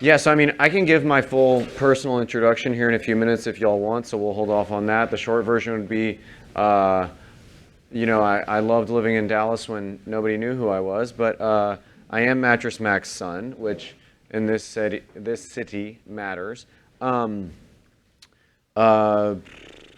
Yeah, so I mean, I can give my full personal introduction here in a few minutes if y'all want, so we'll hold off on that. The short version would be, uh, I loved living in Dallas when nobody knew who I was, but I am Mattress Mac's son, which in this city matters. Um, uh,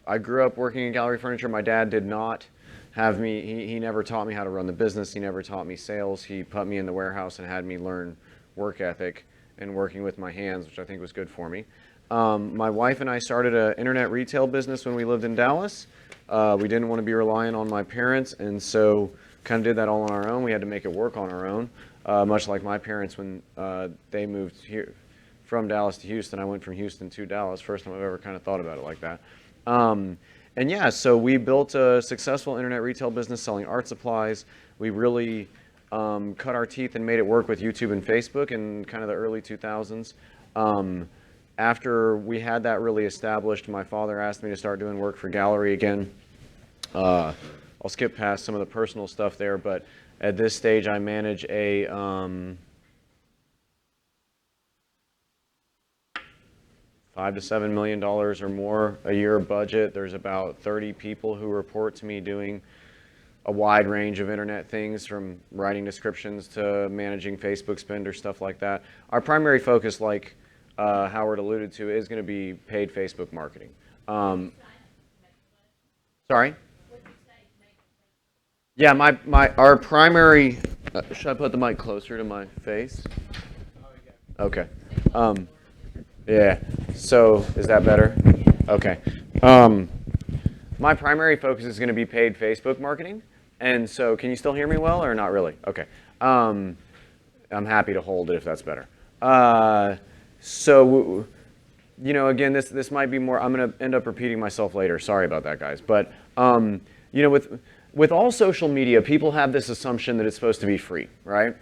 I grew up working in gallery furniture. My dad did not have me, he never taught me how to run the business. He never taught me sales. He put me in the warehouse and had me learn work ethic and working with my hands, which I think was good for me. My wife and I started an internet retail business when we lived in Dallas. We didn't want to be reliant on my parents, and so kind of did that all on our own. We had to make it work on our own, much like my parents when they moved here from Dallas to Houston. I went from Houston to Dallas. First time I've ever kind of thought about it like that. And yeah, so we built a successful internet retail business selling art supplies. We really cut our teeth and made it work with YouTube and Facebook in kind of the early 2000s. After we had that really established, my father asked me to start doing work for gallery again. I'll skip past some of the personal stuff there, but at this stage I manage a $5 to $7 million or more a year budget. There's about 30 people who report to me doing a wide range of internet things, from writing descriptions to managing Facebook spend or stuff like that. Our primary focus, like Howard alluded to, is going to be paid Facebook marketing. Sorry? Yeah, our primary, should I put the mic closer to my face? Okay. Yeah, so is that better? Okay. My primary focus is going to be paid Facebook marketing. And so can you still hear me well or not really? Okay. I'm happy to hold it if that's better. So, again, this might be more, I'm going to end up repeating myself later. Sorry about that, guys. But, with all social media, people have this assumption that it's supposed to be free, right?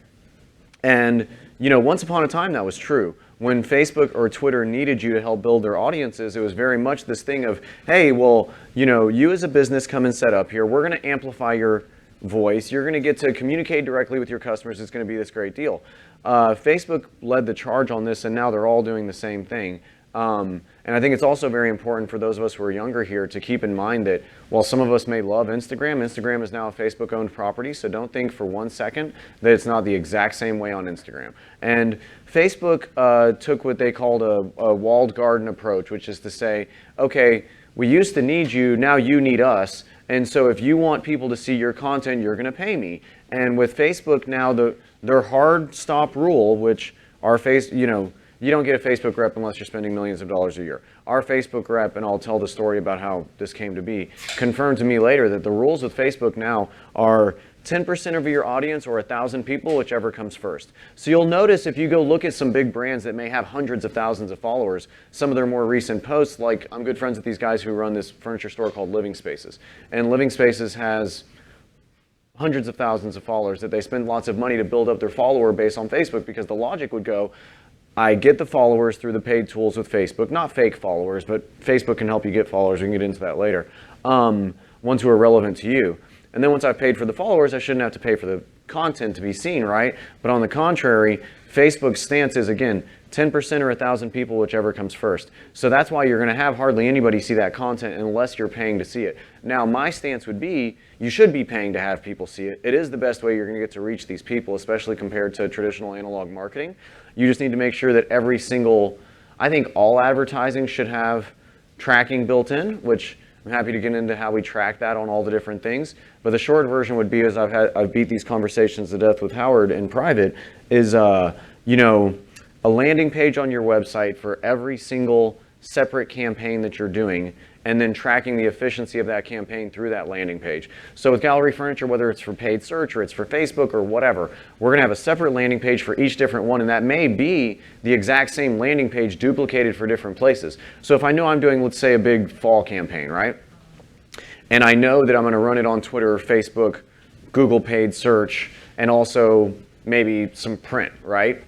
And, once upon a time that was true. When Facebook or Twitter needed you to help build their audiences, it was very much this thing of, hey, well, you as a business come and set up here. We're going to amplify your voice. You're going to get to communicate directly with your customers. It's going to be this great deal. Facebook led the charge on this, and now they're all doing the same thing. And I think it's also very important for those of us who are younger here to keep in mind that while some of us may love Instagram, Instagram is now a Facebook-owned property, so don't think for 1 second that it's not the exact same way on Instagram. And Facebook took what they called a walled garden approach, which is to say, okay, we used to need you, now you need us, and so if you want people to see your content, you're going to pay me. And with Facebook now, their hard stop rule, which you don't get a Facebook rep unless you're spending millions of dollars a year. Our Facebook rep, and I'll tell the story about how this came to be, confirmed to me later that the rules with Facebook now are 10% of your audience or 1,000 people, whichever comes first. So you'll notice if you go look at some big brands that may have hundreds of thousands of followers, some of their more recent posts, like I'm good friends with these guys who run this furniture store called Living Spaces. And Living Spaces has hundreds of thousands of followers that they spend lots of money to build up their follower base on Facebook, because the logic would go, I get the followers through the paid tools with Facebook, not fake followers, but Facebook can help you get followers. We can get into that later. Ones who are relevant to you. And then once I've paid for the followers, I shouldn't have to pay for the content to be seen, right? But on the contrary, Facebook's stance is, again, 10% or 1,000 people, whichever comes first. So that's why you're going to have hardly anybody see that content unless you're paying to see it. Now, my stance would be, you should be paying to have people see it. It is the best way you're going to get to reach these people, especially compared to traditional analog marketing. You just need to make sure that every single, I think all advertising should have tracking built in, which I'm happy to get into how we track that on all the different things. But the short version would be, as I've beat these conversations to death with Howard in private, is a landing page on your website for every single separate campaign that you're doing, and then tracking the efficiency of that campaign through that landing page. So with Gallery Furniture, whether it's for paid search or it's for Facebook or whatever, we're gonna have a separate landing page for each different one, and that may be the exact same landing page duplicated for different places. So if I know I'm doing, let's say, a big fall campaign, right? And I know that I'm gonna run it on Twitter, Facebook, Google paid search, and also maybe some print, right?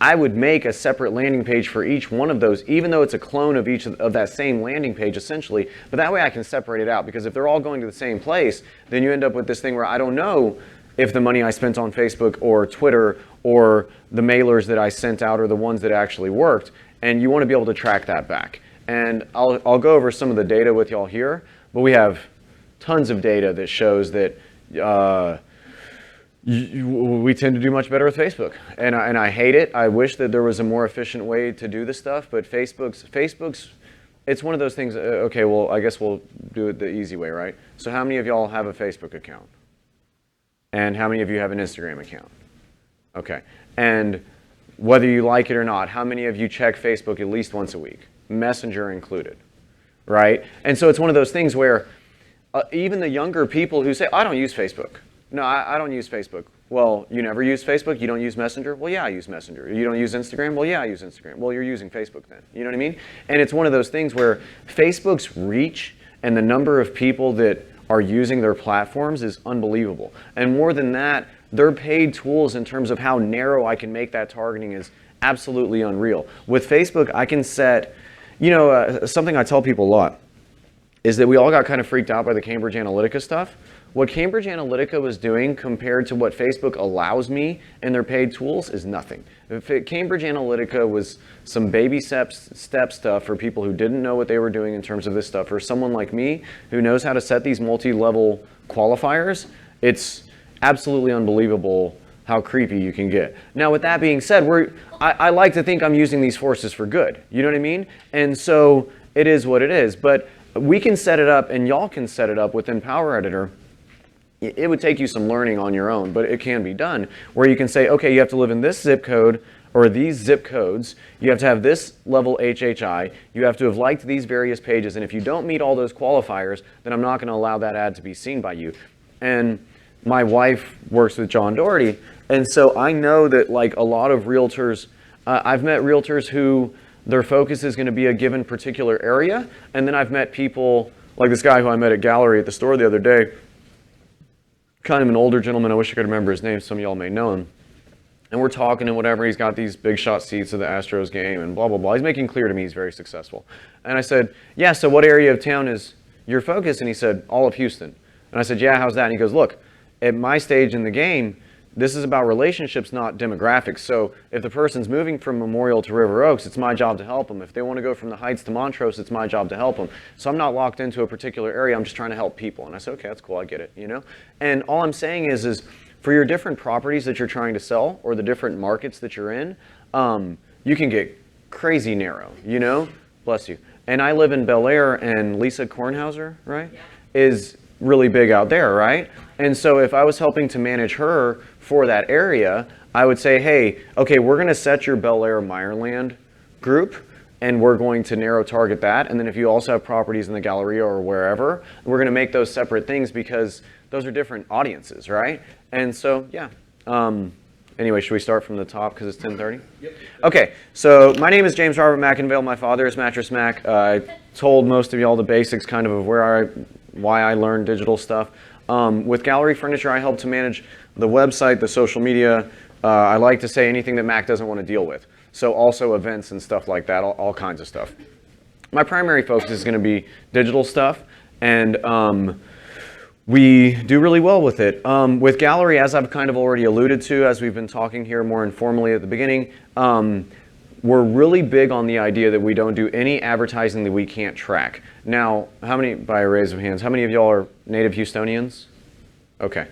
I would make a separate landing page for each one of those, even though it's a clone of each of that same landing page, essentially. But that way I can separate it out, because if they're all going to the same place, then you end up with this thing where I don't know if the money I spent on Facebook or Twitter or the mailers that I sent out are the ones that actually worked, and you want to be able to track that back. And I'll go over some of the data with y'all here, but we have tons of data that shows that we tend to do much better with Facebook, and I hate it. I wish that there was a more efficient way to do this stuff, but Facebook's it's one of those things. Okay, well, I guess we'll do it the easy way, right? So how many of y'all have a Facebook account? And how many of you have an Instagram account? Okay, and whether you like it or not, how many of you check Facebook at least once a week? Messenger included, right? And so it's one of those things where even the younger people who say, I don't use Facebook. No, I don't use Facebook. Well, you never use Facebook? You don't use Messenger? Well, yeah, I use Messenger. You don't use Instagram? Well, yeah, I use Instagram. Well, you're using Facebook then. You know what I mean? And it's one of those things where Facebook's reach and the number of people that are using their platforms is unbelievable. And more than that, their paid tools in terms of how narrow I can make that targeting is absolutely unreal. With Facebook, I can set, something I tell people a lot is that we all got kind of freaked out by the Cambridge Analytica stuff. What Cambridge Analytica was doing compared to what Facebook allows me in their paid tools is nothing. Cambridge Analytica was some baby step stuff for people who didn't know what they were doing in terms of this stuff. For someone like me who knows how to set these multi-level qualifiers, it's absolutely unbelievable how creepy you can get. Now, with that being said, I like to think I'm using these forces for good. You know what I mean? And so it is what it is. But we can set it up, and y'all can set it up within Power Editor. It would take you some learning on your own, but it can be done, where you can say, okay, you have to live in this zip code or these zip codes, you have to have this level HHI, you have to have liked these various pages, and if you don't meet all those qualifiers, then I'm not going to allow that ad to be seen by you. And my wife works with John Doherty, and so I know that like a lot of realtors, I've met realtors who their focus is going to be a given particular area, and then I've met people like this guy who I met at Gallery at the store the other day, kind of an older gentleman. I wish I could remember his name. Some of y'all may know him. And we're talking and whatever. He's got these big shot seats of the Astros game and blah, blah, blah. He's making clear to me he's very successful. And I said, yeah, so what area of town is your focus? And he said, all of Houston. And I said, yeah, how's that? And he goes, look, at my stage in the game, this is about relationships, not demographics. So if the person's moving from Memorial to River Oaks, it's my job to help them. If they want to go from the Heights to Montrose, it's my job to help them. So I'm not locked into a particular area. I'm just trying to help people. And I said, okay, that's cool. I get it, And all I'm saying is for your different properties that you're trying to sell or the different markets that you're in, you can get crazy narrow, Bless you. And I live in Bel Air, and Lisa Kornhauser, right, is really big out there, right? And so if I was helping to manage her for that area, I would say, hey, okay, we're going to set your Bel Air Meyerland group, and we're going to narrow target that. And then if you also have properties in the Galleria or wherever, we're going to make those separate things because those are different audiences, right? And so, yeah. Anyway, should we start from the top because it's 10:30? Yep. Okay, so my name is James Robert McIngvale. My father is Mattress Mac. I told most of y'all the basics kind of why I learned digital stuff. With Gallery Furniture, I help to manage the website, the social media. I like to say anything that Mac doesn't want to deal with. So also events and stuff like that, all kinds of stuff. My primary focus is going to be digital stuff, and we do really well with it. With Gallery, as I've kind of already alluded to, as we've been talking here more informally at the beginning, we're really big on the idea that we don't do any advertising that we can't track. Now, by a raise of hands, how many of y'all are native Houstonians? Okay.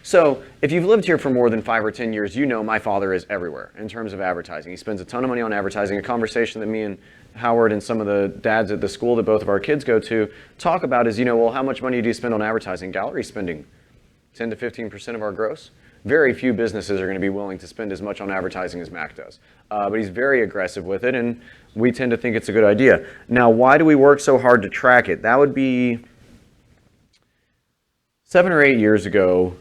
So if you've lived here for more than 5 or 10 years, you know my father is everywhere in terms of advertising. He spends a ton of money on advertising. A conversation that me and Howard and some of the dads at the school that both of our kids go to talk about is, well, how much money do you spend on advertising? Gallery's spending 10 to 15% of our gross. Very few businesses are going to be willing to spend as much on advertising as Mac does. But he's very aggressive with it, and we tend to think it's a good idea. Now, why do we work so hard to track it? That would be 7 or 8 years ago,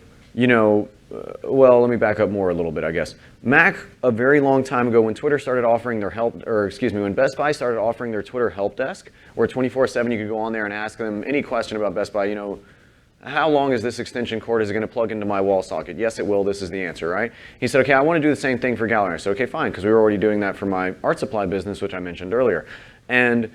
well, let me back up more a little bit, I guess. Mac, a very long time ago, when Twitter started offering their when Best Buy started offering their Twitter help desk, where 24/7 you could go on there and ask them any question about Best Buy, how long is this extension cord? Is it going to plug into my wall socket? Yes, it will. This is the answer, right? He said, okay, I want to do the same thing for Gallery. I said, okay, fine, because we were already doing that for my art supply business, which I mentioned earlier. And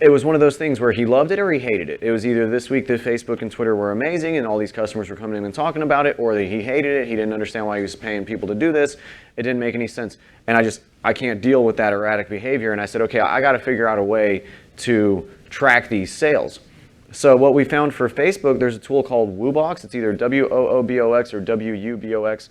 it was one of those things where he loved it or he hated it. It was either this week that Facebook and Twitter were amazing and all these customers were coming in and talking about it, or that he hated it. He didn't understand why he was paying people to do this. It didn't make any sense. And I can't deal with that erratic behavior. And I said, okay, I got to figure out a way to track these sales. So what we found for Facebook, there's a tool called WooBox. It's either WOOBOX or WUBOX.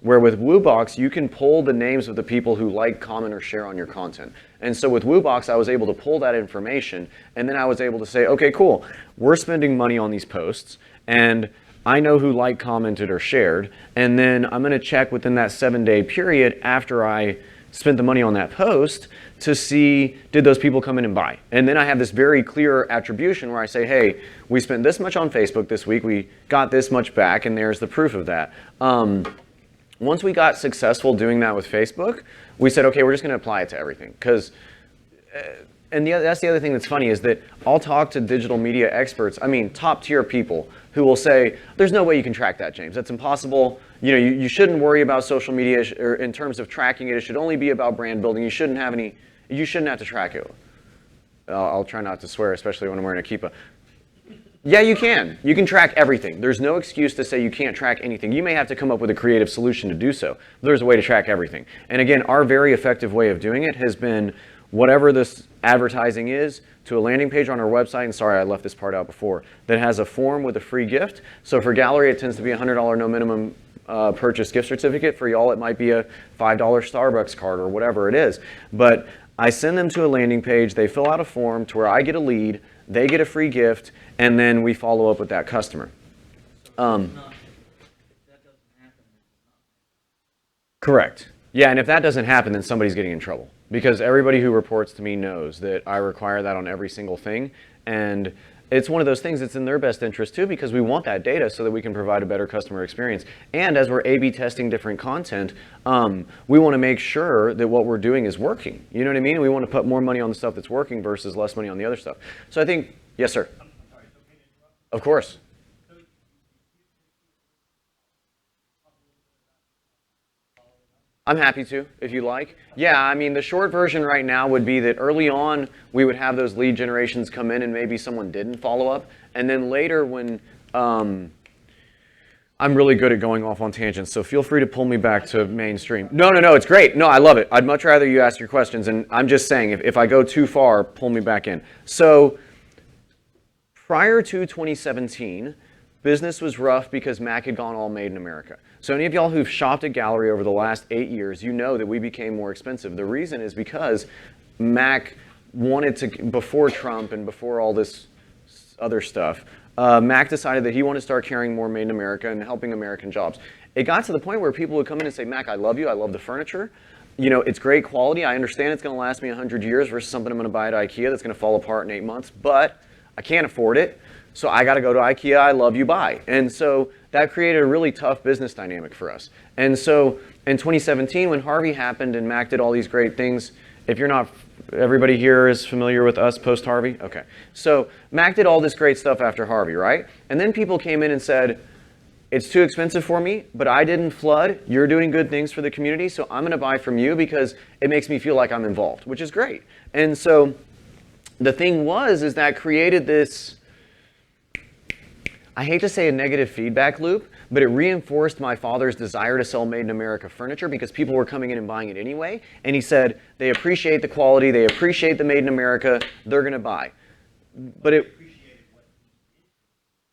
Where with WooBox, you can pull the names of the people who like, comment, or share on your content. And so with WooBox, I was able to pull that information, and then I was able to say, okay, cool, we're spending money on these posts, and I know who liked, commented, or shared, and then I'm going to check within that 7-day period after I spent the money on that post to see, did those people come in and buy? And then I have this very clear attribution where I say, hey, we spent this much on Facebook this week, we got this much back, and there's the proof of that. Once we got successful doing that with Facebook, we said, okay, we're just going to apply it to everything. Because, that's the other thing that's funny is that I'll talk to digital media experts, top tier people who will say, there's no way you can track that, James. That's impossible. You shouldn't worry about social media or in terms of tracking it. It should only be about brand building. You shouldn't have to track it. I'll try not to swear, especially when I'm wearing a kippah. Yeah, you can. You can track everything. There's no excuse to say you can't track anything. You may have to come up with a creative solution to do so. But there's a way to track everything. And again, our very effective way of doing it has been whatever this advertising is to a landing page on our website, and sorry I left this part out before, that has a form with a free gift. So for Gallery, it tends to be a $100 no minimum purchase gift certificate. For y'all, it might be a $5 Starbucks card or whatever it is. But I send them to a landing page. They fill out a form to where I get a lead, they get a free gift, and then we follow up with that customer. Correct. Yeah, and if that doesn't happen, then somebody's getting in trouble. Because everybody who reports to me knows that I require that on every single thing. And it's one of those things that's in their best interest too, because we want that data so that we can provide a better customer experience. And as we're A/B testing different content, we want to make sure that what we're doing is working. You know what I mean? We want to put more money on the stuff that's working versus less money on the other stuff. So I think, yes, sir. Of course. I'm happy to, if you like. Yeah, the short version right now would be that early on, we would have those lead generations come in and maybe someone didn't follow up. And then later when, I'm really good at going off on tangents, so feel free to pull me back to mainstream. No, it's great. No, I love it. I'd much rather you ask your questions. And I'm just saying, if I go too far, pull me back in. So prior to 2017, business was rough because Mac had gone all made in America. So any of y'all who've shopped at Gallery over the last 8 years, you know that we became more expensive. The reason is because Mac wanted to, before Trump and before all this other stuff, Mac decided that he wanted to start carrying more made in America and helping American jobs. It got to the point where people would come in and say, Mac, I love you, I love the furniture. It's great quality. I understand it's going to last me 100 years versus something I'm going to buy at IKEA that's going to fall apart in 8 months, but I can't afford it. So I got to go to IKEA, I love you, buy. And so that created a really tough business dynamic for us. And so in 2017, when Harvey happened and Mac did all these great things, if you're not, everybody here is familiar with us post-Harvey? Okay. So Mac did all this great stuff after Harvey, right? And then people came in and said, it's too expensive for me, but I didn't flood. You're doing good things for the community, so I'm going to buy from you because it makes me feel like I'm involved, which is great. And so the thing is that created this, I hate to say a negative feedback loop, but it reinforced my father's desire to sell made in America furniture because people were coming in and buying it anyway. And he said, they appreciate the quality, they appreciate the made in America, they're going to buy. But it,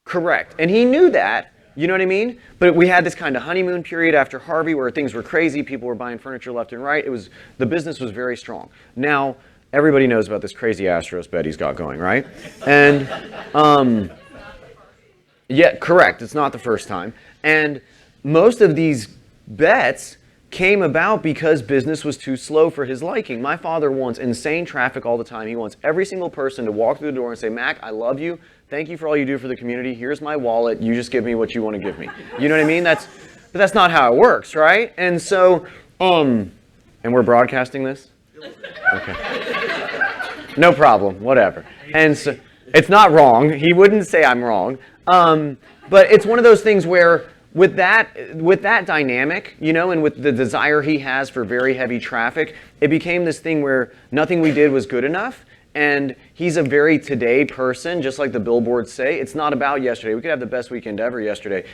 correct. And he knew that, you know what I mean? But we had this kind of honeymoon period after Harvey where things were crazy, people were buying furniture left and right. The business was very strong. Now, everybody knows about this crazy Astros bet he's got going, right? And, yeah, correct. It's not the first time. And most of these bets came about because business was too slow for his liking. My father wants insane traffic all the time. He wants every single person to walk through the door and say, Mac, I love you. Thank you for all you do for the community. Here's my wallet. You just give me what you want to give me. You know what I mean? But that's not how it works, right? And so, and we're broadcasting this? Okay. No problem. Whatever. And so, it's not wrong. He wouldn't say I'm wrong. But it's one of those things where with that dynamic, you know, and with the desire he has for very heavy traffic, it became this thing where nothing we did was good enough. And he's a very today person, just like the billboards say. It's not about yesterday. We could have the best weekend ever yesterday.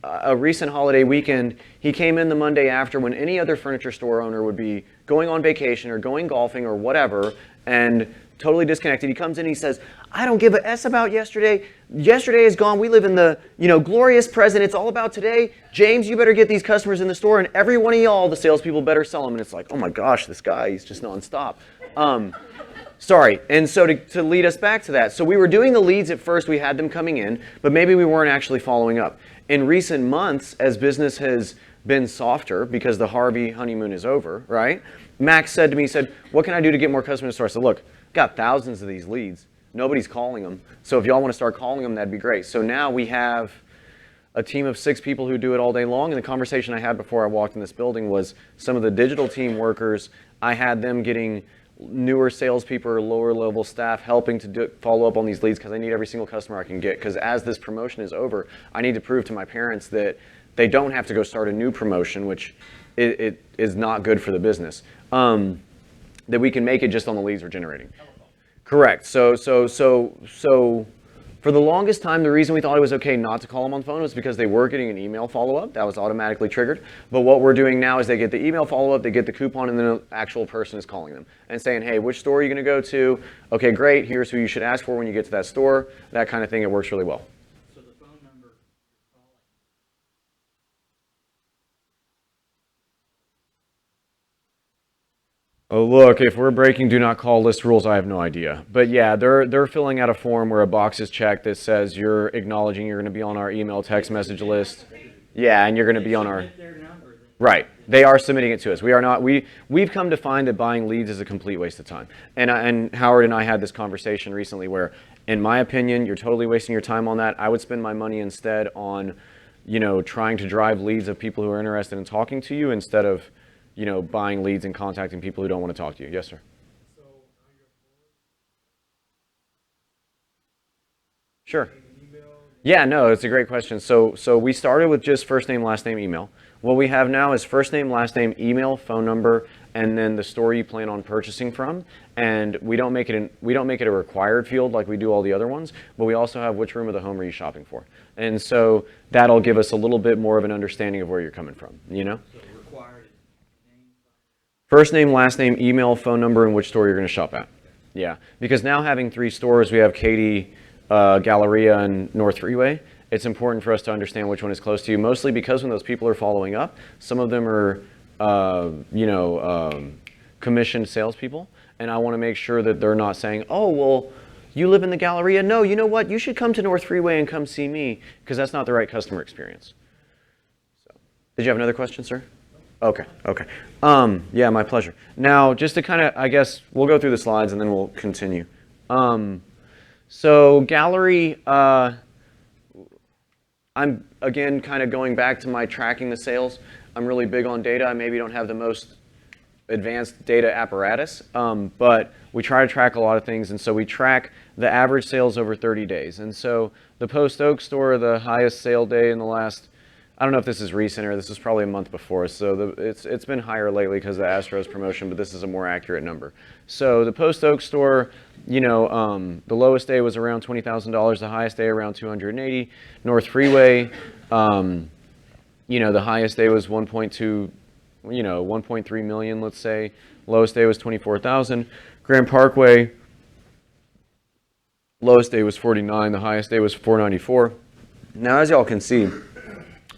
A recent holiday weekend, he came in the Monday after when any other furniture store owner would be going on vacation or going golfing or whatever, and totally disconnected. He comes in and he says, I don't give a S about yesterday. Yesterday is gone. We live in the, glorious present. It's all about today. James, you better get these customers in the store, and every one of y'all, the salespeople, better sell them. And it's like, oh my gosh, this guy, he's just nonstop. Sorry, and so to lead us back to that, so we were doing the leads at first, we had them coming in, but maybe we weren't actually following up. In recent months, as business has been softer because the Harvey honeymoon is over, right? Max said to me, what can I do to get more customers to start? I said, look, got thousands of these leads. Nobody's calling them. So if y'all want to start calling them, that'd be great. So now we have a team of 6 people who do it all day long. And the conversation I had before I walked in this building was some of the digital team workers, I had them getting newer salespeople or lower level staff helping to follow up on these leads because I need every single customer I can get. Because as this promotion is over, I need to prove to my parents that they don't have to go start a new promotion, which it is not good for the business. That we can make it just on the leads we're generating. Correct. So for the longest time, the reason we thought it was okay not to call them on the phone was because they were getting an email follow-up. That was automatically triggered. But what we're doing now is they get the email follow-up, they get the coupon, and then an actual person is calling them and saying, hey, which store are you going to go to? Okay, great. Here's who you should ask for when you get to that store. That kind of thing. It works really well. So the phone number you're calling. Oh, look, if we're breaking do not call list rules, I have no idea. But yeah, they're filling out a form where a box is checked that says you're acknowledging you're going to be on our email text message list. Yeah, and you're going to be on our... Right. They are submitting it to us. We are not... We've come to find that buying leads is a complete waste of time. And Howard and I had this conversation recently where, in my opinion, you're totally wasting your time on that. I would spend my money instead on, trying to drive leads of people who are interested in talking to you instead of buying leads and contacting people who don't want to talk to you. Yes, sir. So on your board, Sure. Yeah, no, it's a great question. So we started with just first name, last name, email. What we have now is first name, last name, email, phone number, and then the store you plan on purchasing from. And we don't make it a required field like we do all the other ones, but we also have which room of the home are you shopping for. And so that'll give us a little bit more of an understanding of where you're coming from, So required name, First name, last name, email, phone number, and which store you're going to shop at. Yeah, because now having 3 stores, we have Katy, Galleria, and North Freeway. It's important for us to understand which one is close to you, mostly because when those people are following up, some of them are, commissioned salespeople, and I want to make sure that they're not saying, oh, well, you live in the Galleria? No, you know what? You should come to North Freeway and come see me, because that's not the right customer experience. So, did you have another question, sir? Okay. Yeah, my pleasure. Now, just to kind of, I guess, we'll go through the slides and then we'll continue. So gallery, I'm, again, kind of going back to my tracking the sales. I'm really big on data. I maybe don't have the most advanced data apparatus, but we try to track a lot of things. And so we track the average sales over 30 days. And so the Post Oak store, the highest sale day in the last, I don't know if this is recent or this is probably a month before. So it's been higher lately because of the Astros promotion, but this is a more accurate number. So the Post Oak store, the lowest day was around $20,000, the highest day around 280. North Freeway, the highest day was 1.3 million, let's say. Lowest day was 24,000. Grand Parkway, lowest day was 49, the highest day was 494. Now, as y'all can see,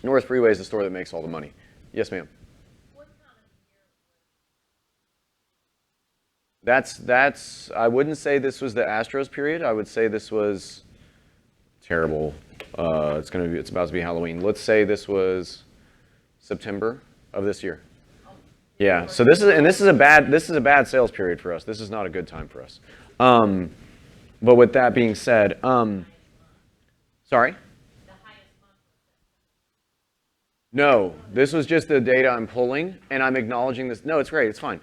North Freeway is the store that makes all the money. Yes, ma'am. That's. I wouldn't say this was the Astros period. I would say this was terrible. It's about to be Halloween. Let's say this was September of this year. Yeah. So this is a bad sales period for us. This is not a good time for us. But with that being said, sorry. No, this was just the data I'm pulling, and I'm acknowledging this. No, it's great. It's fine.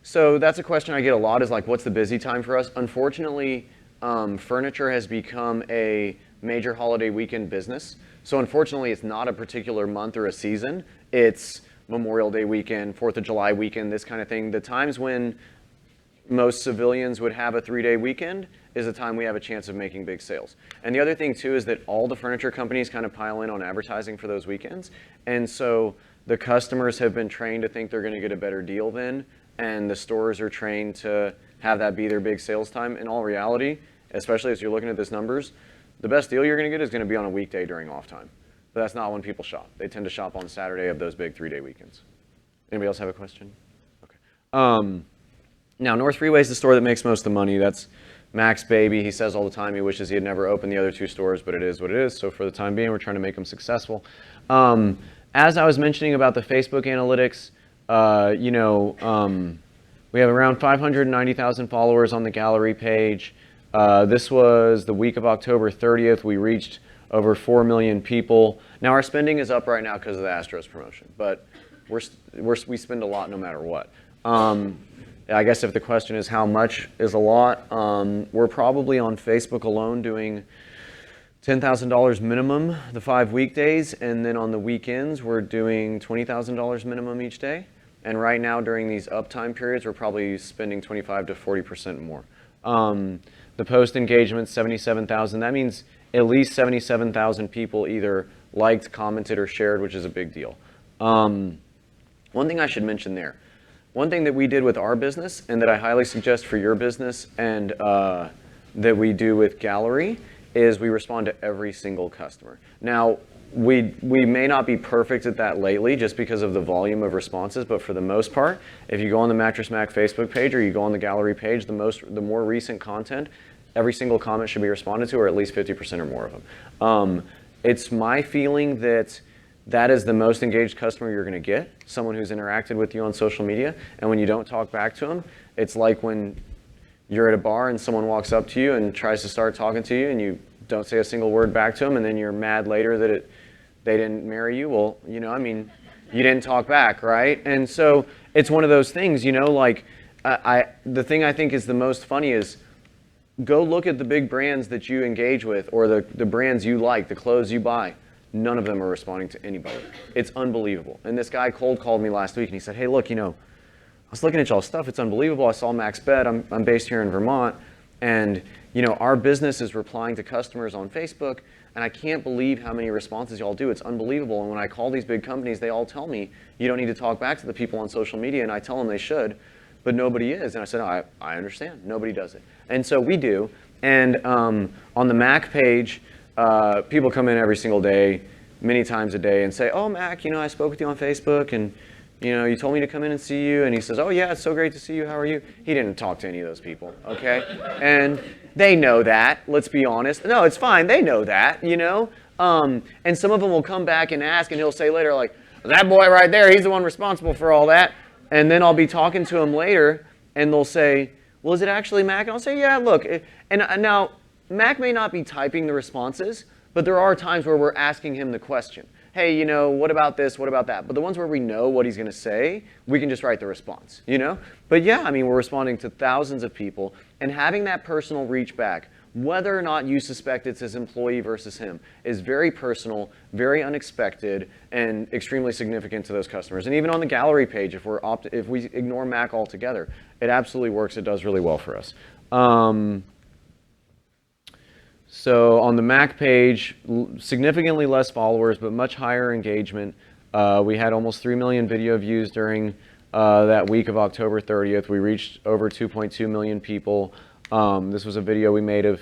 So that's a question I get a lot is like, what's the busy time for us? Unfortunately, furniture has become a major holiday weekend business. So unfortunately, it's not a particular month or a season. It's Memorial Day weekend, 4th of July weekend, this kind of thing. The times when most civilians would have a 3-day weekend is the time we have a chance of making big sales. And the other thing too is that all the furniture companies kind of pile in on advertising for those weekends. And so the customers have been trained to think they're going to get a better deal then, and the stores are trained to have that be their big sales time. In all reality, especially as you're looking at these numbers, the best deal you're going to get is going to be on a weekday during off time. But that's not when people shop. They tend to shop on Saturday of those big 3-day weekends. Anybody else have a question? Okay. Now, North Freeway is the store that makes most of the money. That's Mac's baby. He says all the time he wishes he had never opened the other 2 stores, but it is what it is. So for the time being, we're trying to make them successful. As I was mentioning about the Facebook analytics, we have around 590,000 followers on the gallery page. This was the week of October 30th. We reached over 4 million people. Now, our spending is up right now because of the Astros promotion, but we spend a lot no matter what. I guess if the question is how much is a lot, we're probably on Facebook alone doing $10,000 minimum the 5 weekdays, and then on the weekends we're doing $20,000 minimum each day. And right now during these uptime periods we're probably spending 25 to 40% more. The post engagement, 77,000. That means at least 77,000 people either liked, commented, or shared, which is a big deal. One thing I should mention there. One thing that we did with our business and that I highly suggest for your business and that we do with Gallery is we respond to every single customer. Now, we may not be perfect at that lately just because of the volume of responses, but for the most part, if you go on the Mattress Mac Facebook page or you go on the Gallery page, the more recent content, every single comment should be responded to, or at least 50% or more of them. It's my feeling that that is the most engaged customer you're going to get, someone who's interacted with you on social media. And when you don't talk back to them, it's like when you're at a bar and someone walks up to you and tries to start talking to you and you don't say a single word back to them, and then you're mad later that they didn't marry you. Well, you didn't talk back, right? And so it's one of those things, like the thing I think is the most funny is go look at the big brands that you engage with or the brands you like, the clothes you buy. None of them are responding to anybody. It's unbelievable. And this guy cold called me last week and he said, hey, look, I was looking at y'all's stuff. It's unbelievable. I saw Mac's bed. I'm based here in Vermont. And, our business is replying to customers on Facebook. And I can't believe how many responses y'all do. It's unbelievable. And when I call these big companies, they all tell me, you don't need to talk back to the people on social media. And I tell them they should, but nobody is. And I said, I understand. Nobody does it. And so we do. And on the Mac page, people come in every single day, many times a day, and say, oh, Mac, I spoke with you on Facebook, and, you told me to come in and see you. And he says, oh, yeah, it's so great to see you. How are you? He didn't talk to any of those people, okay? And they know that, let's be honest. No, it's fine. They know that, And some of them will come back and ask, and he'll say later, like, that boy right there, he's the one responsible for all that. And then I'll be talking to him later, and they'll say, well, is it actually Mac? And I'll say, yeah, look. And now, Mac may not be typing the responses, but there are times where we're asking him the question. Hey, what about this? What about that? But the ones where we know what he's going to say, we can just write the response, But yeah, we're responding to thousands of people, and having that personal reach back, whether or not you suspect it's his employee versus him, is very personal, very unexpected, and extremely significant to those customers. And even on the gallery page, if we ignore Mac altogether, it absolutely works. It does really well for us. So on the Mac page, significantly less followers, but much higher engagement. We had almost 3 million video views during that week of October 30th. We reached over 2.2 million people. This was a video we made of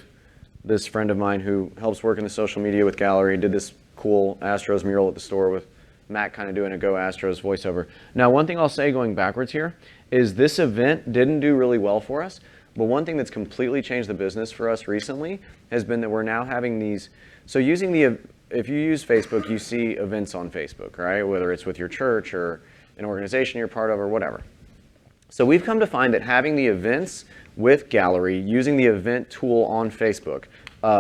this friend of mine who helps work in the social media with Gallery. Did this cool Astros mural at the store with Mac kind of doing a Go Astros voiceover. Now, one thing I'll say going backwards here is this event didn't do really well for us. But one thing that's completely changed the business for us recently has been that we're now having these, so if you use Facebook, you see events on Facebook, right? Whether it's with your church or an organization you're part of or whatever. So we've come to find that having the events with Gallery, using the event tool on Facebook,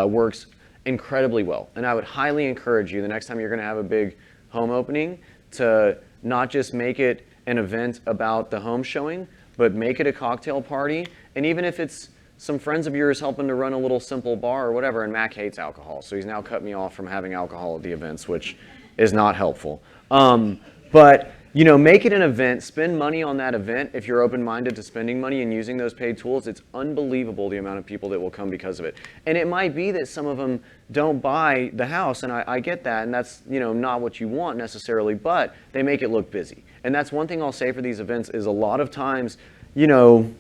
works incredibly well. And I would highly encourage you the next time you're going to have a big home opening to not just make it an event about the home showing, but make it a cocktail party. And even if it's some friends of yours helping to run a little simple bar or whatever, and Mac hates alcohol, so he's now cut me off from having alcohol at the events, which is not helpful. But you know, make it an event, spend money on that event. If you're open-minded to spending money and using those paid tools, it's unbelievable the amount of people that will come because of it. And it might be that some of them don't buy the house, and I get that, and that's, you know, not what you want necessarily, but they make it look busy. And that's one thing I'll say for these events is a lot of times, you know,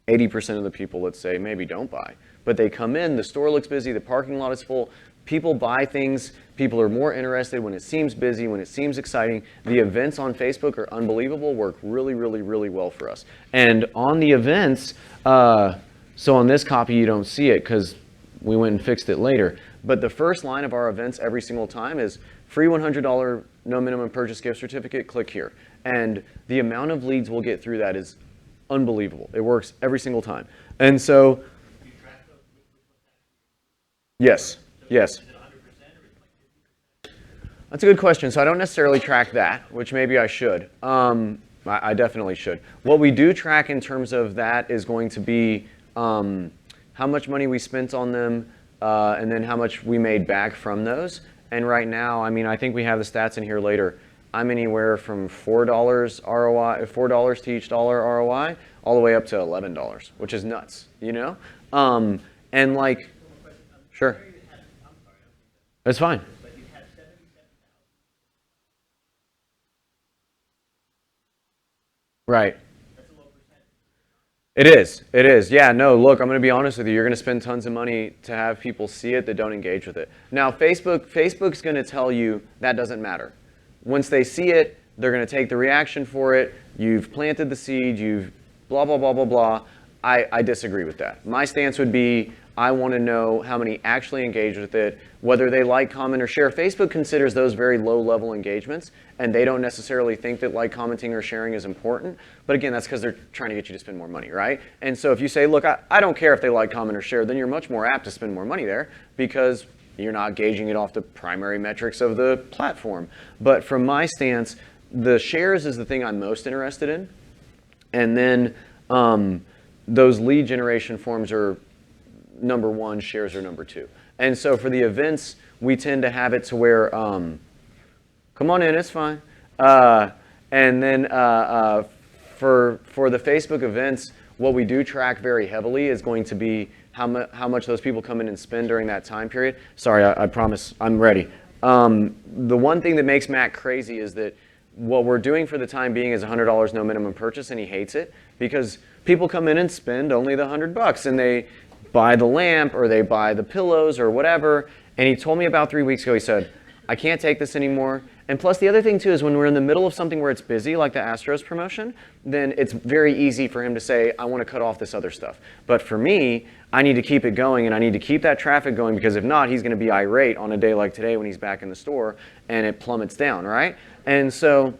80% of the people, let's say, maybe don't buy. But they come in, the store looks busy, the parking lot is full, people buy things, people are more interested when it seems busy, when it seems exciting. The events on Facebook are unbelievable, work really, really, really well for us. And on the events, so on this copy you don't see it because we went and fixed it later, but the first line of our events every single time is free $100 no minimum purchase gift certificate, click here. And the amount of leads we'll get through that is unbelievable. It works every single time. And so, yes. Yes. That's a good question. So I don't necessarily track that, which maybe I should. I definitely should. What we do track in terms of that is going to be how much money we spent on them and then how much we made back from those. And right now, I mean, I think we have the stats in here later. I'm anywhere from $4 ROI, $4 to each dollar ROI, all the way up to $11, which is nuts, you know? And like, sure. That's fine. But you have 77,000. Right. That's a low percentage. It is. It is. Yeah, no, look, I'm going to be honest with you. You're going to spend tons of money to have people see it that don't engage with it. Now, Facebook's going to tell you that doesn't matter. Once they see it, they're going to take the reaction for it. You've planted the seed. You've blah, blah, blah, blah, blah. I disagree with that. My stance would be I want to know how many actually engage with it, whether they like, comment, or share. Facebook considers those very low-level engagements, and they don't necessarily think that like, commenting, or sharing is important. But again, that's because they're trying to get you to spend more money, right? And so if you say, look, I don't care if they like, comment, or share, then you're much more apt to spend more money there because you're not gauging it off the primary metrics of the platform. But from my stance, the shares is the thing I'm most interested in. And then those lead generation forms are number one, shares are number two. And so for the events, we tend to have it to where, come on in, it's fine. And then for the Facebook events, what we do track very heavily is going to be how much those people come in and spend during that time period. Sorry, I promise I'm ready. The one thing that makes Matt crazy is that what we're doing for the time being is $100 no minimum purchase, and he hates it because people come in and spend only the $100 and they buy the lamp or they buy the pillows or whatever. And he told me about 3 weeks ago, he said, I can't take this anymore. And plus the other thing too is when we're in the middle of something where it's busy, like the Astros promotion, then it's very easy for him to say, I want to cut off this other stuff. But for me, I need to keep it going and I need to keep that traffic going because if not, he's going to be irate on a day like today when he's back in the store and it plummets down, right? And so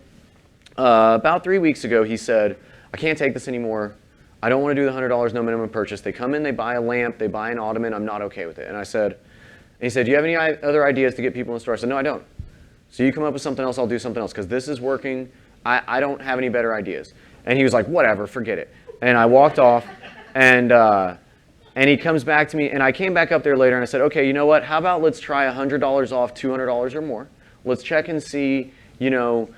about 3 weeks ago, he said, I can't take this anymore. I don't want to do the $100 no minimum purchase. They come in, they buy a lamp, they buy an ottoman. I'm not okay with it. And he said, do you have any other ideas to get people in the store? I said, no, I don't. So you come up with something else, I'll do something else because this is working. I don't have any better ideas. And he was like, whatever, forget it. And I walked off and he comes back to me and I came back up there later and I said, okay, you know what? How about let's try $100 off $200 or more. Let's check and see, you know,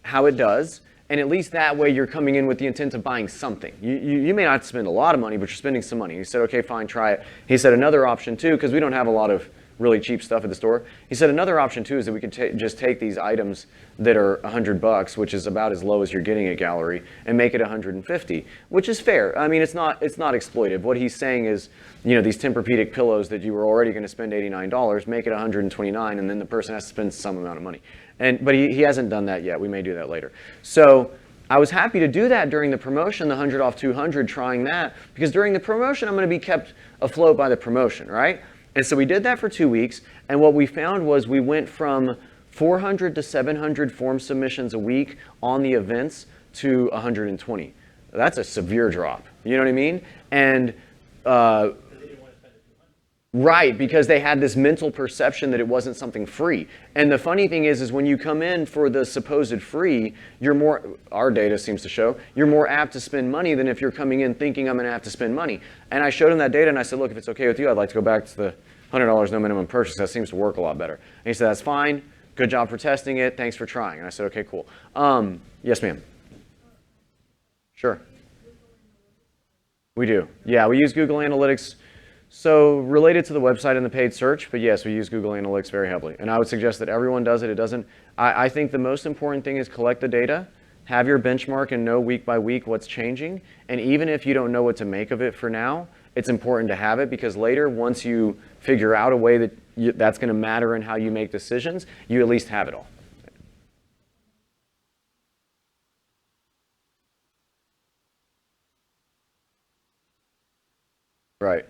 how it does. And at least that way you're coming in with the intent of buying something. You may not spend a lot of money, but you're spending some money. He said, okay, fine, try it. He said another option too, because we don't have a lot of really cheap stuff at the store. He said another option too is that we could just take these items that are $100, which is about as low as you're getting at Gallery, and make it 150, which is fair. I mean, it's not exploitive. What he's saying is, you know, these Tempur-Pedic pillows that you were already going to spend $89, make it 129, and then the person has to spend some amount of money. But he hasn't done that yet. We may do that later. So I was happy to do that during the promotion, the 100 off 200, trying that, because during the promotion, I'm going to be kept afloat by the promotion, right? And so we did that for 2 weeks, and what we found was we went from 400 to 700 form submissions a week on the events to 120. That's a severe drop. You know what I mean? And Because they didn't want to spend the 200. Right, because they had this mental perception that it wasn't something free. And the funny thing is when you come in for the supposed free, you're more, our data seems to show, you're more apt to spend money than if you're coming in thinking I'm going to have to spend money. And I showed him that data and I said, look, if it's okay with you, I'd like to go back to the $100 no minimum purchase. That seems to work a lot better. And he said, that's fine. Good job for testing it. Thanks for trying. And I said, okay, cool. Yes, ma'am. Sure. We do. Yeah, we use Google Analytics. So related to the website and the paid search, but yes, we use Google Analytics very heavily. And I would suggest that everyone does it. It doesn't, I think the most important thing is collect the data, have your benchmark and know week by week what's changing. And even if you don't know what to make of it for now, it's important to have it because later, once you figure out a way that that's going to matter in how you make decisions, you at least have it all. Right.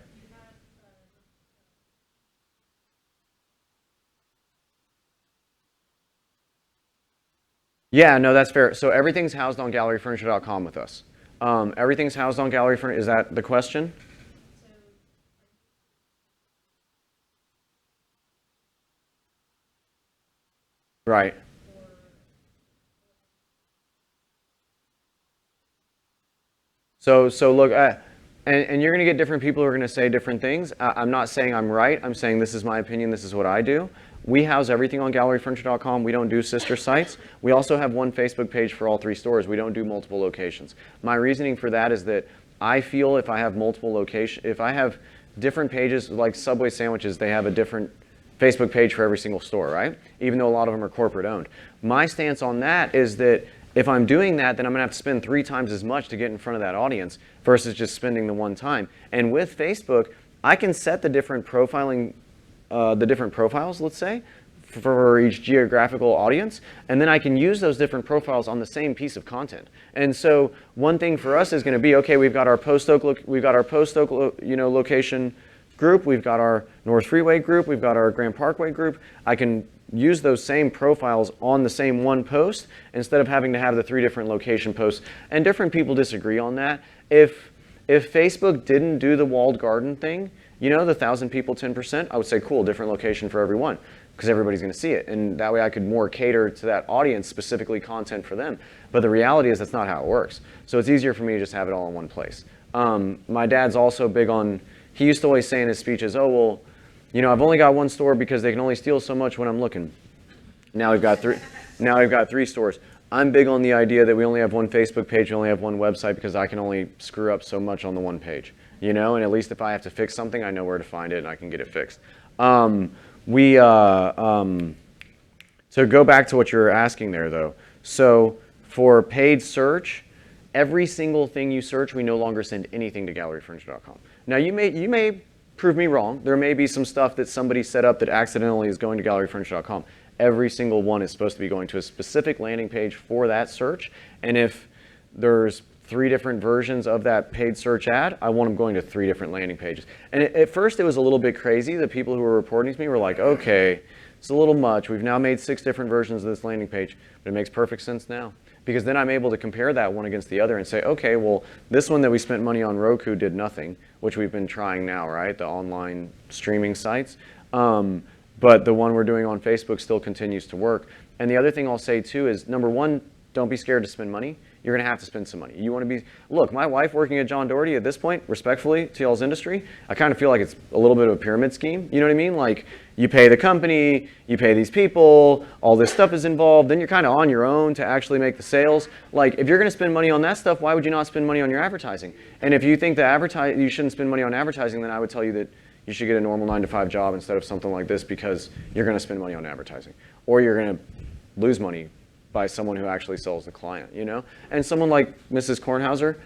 Yeah, no, that's fair. So everything's housed on galleryfurniture.com with us. Everything's housed on Gallery Furniture. Is that the question? Right. So look, and you're going to get different people who are going to say different things. I'm not saying I'm right. I'm saying this is my opinion. This is what I do. We house everything on galleryfurniture.com. We don't do sister sites. We also have one Facebook page for all 3 stores. We don't do multiple locations. My reasoning for that is that I feel if I have multiple locations, if I have different pages, like Subway sandwiches, they have a different Facebook page for every single store, right? Even though a lot of them are corporate owned. My stance on that is that if I'm doing that, then I'm gonna have to spend 3 times as much to get in front of that audience versus just spending the one time. And with Facebook, I can set the different profiling, the different profiles, let's say, for each geographical audience, and then I can use those different profiles on the same piece of content. And so one thing for us is going to be, okay, we've got our Post Oak, location group, we've got our North Freeway group, we've got our Grand Parkway group. I can use those same profiles on the same one post instead of having to have the 3 different location posts. And different people disagree on that. If Facebook didn't do the walled garden thing, the 1,000 people, 10%, I would say, cool, different location for everyone, because everybody's going to see it. And that way I could more cater to that audience, specifically content for them. But the reality is that's not how it works. So it's easier for me to just have it all in one place. My dad's also big on, he used to always say in his speeches, oh, well, I've only got one store because they can only steal so much when I'm looking. Now we've got 3, now we've got 3 stores. I'm big on the idea that we only have one Facebook page, we only have one website because I can only screw up so much on the one page. And at least if I have to fix something, I know where to find it and I can get it fixed. So go back to what you're asking there, though. So for paid search, every single thing you search, we no longer send anything to galleryfurniture.com. Now you may prove me wrong. There may be some stuff that somebody set up that accidentally is going to galleryfurniture.com. Every single one is supposed to be going to a specific landing page for that search. And if there's 3 different versions of that paid search ad, I want them going to 3 different landing pages. And at first it was a little bit crazy. The people who were reporting to me were like, okay, it's a little much. We've now made 6 different versions of this landing page, but it makes perfect sense now. Because then I'm able to compare that one against the other and say, okay, well, this one that we spent money on Roku did nothing, which we've been trying now, right? The online streaming sites. But the one we're doing on Facebook still continues to work. And the other thing I'll say too is, number 1, don't be scared to spend money. You're going to have to spend some money. You want to be, look, my wife working at John Doherty at this point, respectfully, to y'all's industry, I kind of feel like it's a little bit of a pyramid scheme. You know what I mean? Like, you pay the company, you pay these people, all this stuff is involved, then you're kind of on your own to actually make the sales. Like, if you're going to spend money on that stuff, why would you not spend money on your advertising? And if you think that you shouldn't spend money on advertising, then I would tell you that you should get a normal 9-to-5 job instead of something like this, because you're going to spend money on advertising. Or you're going to lose money by someone who actually sells the client, And someone like Mrs. Kornhauser,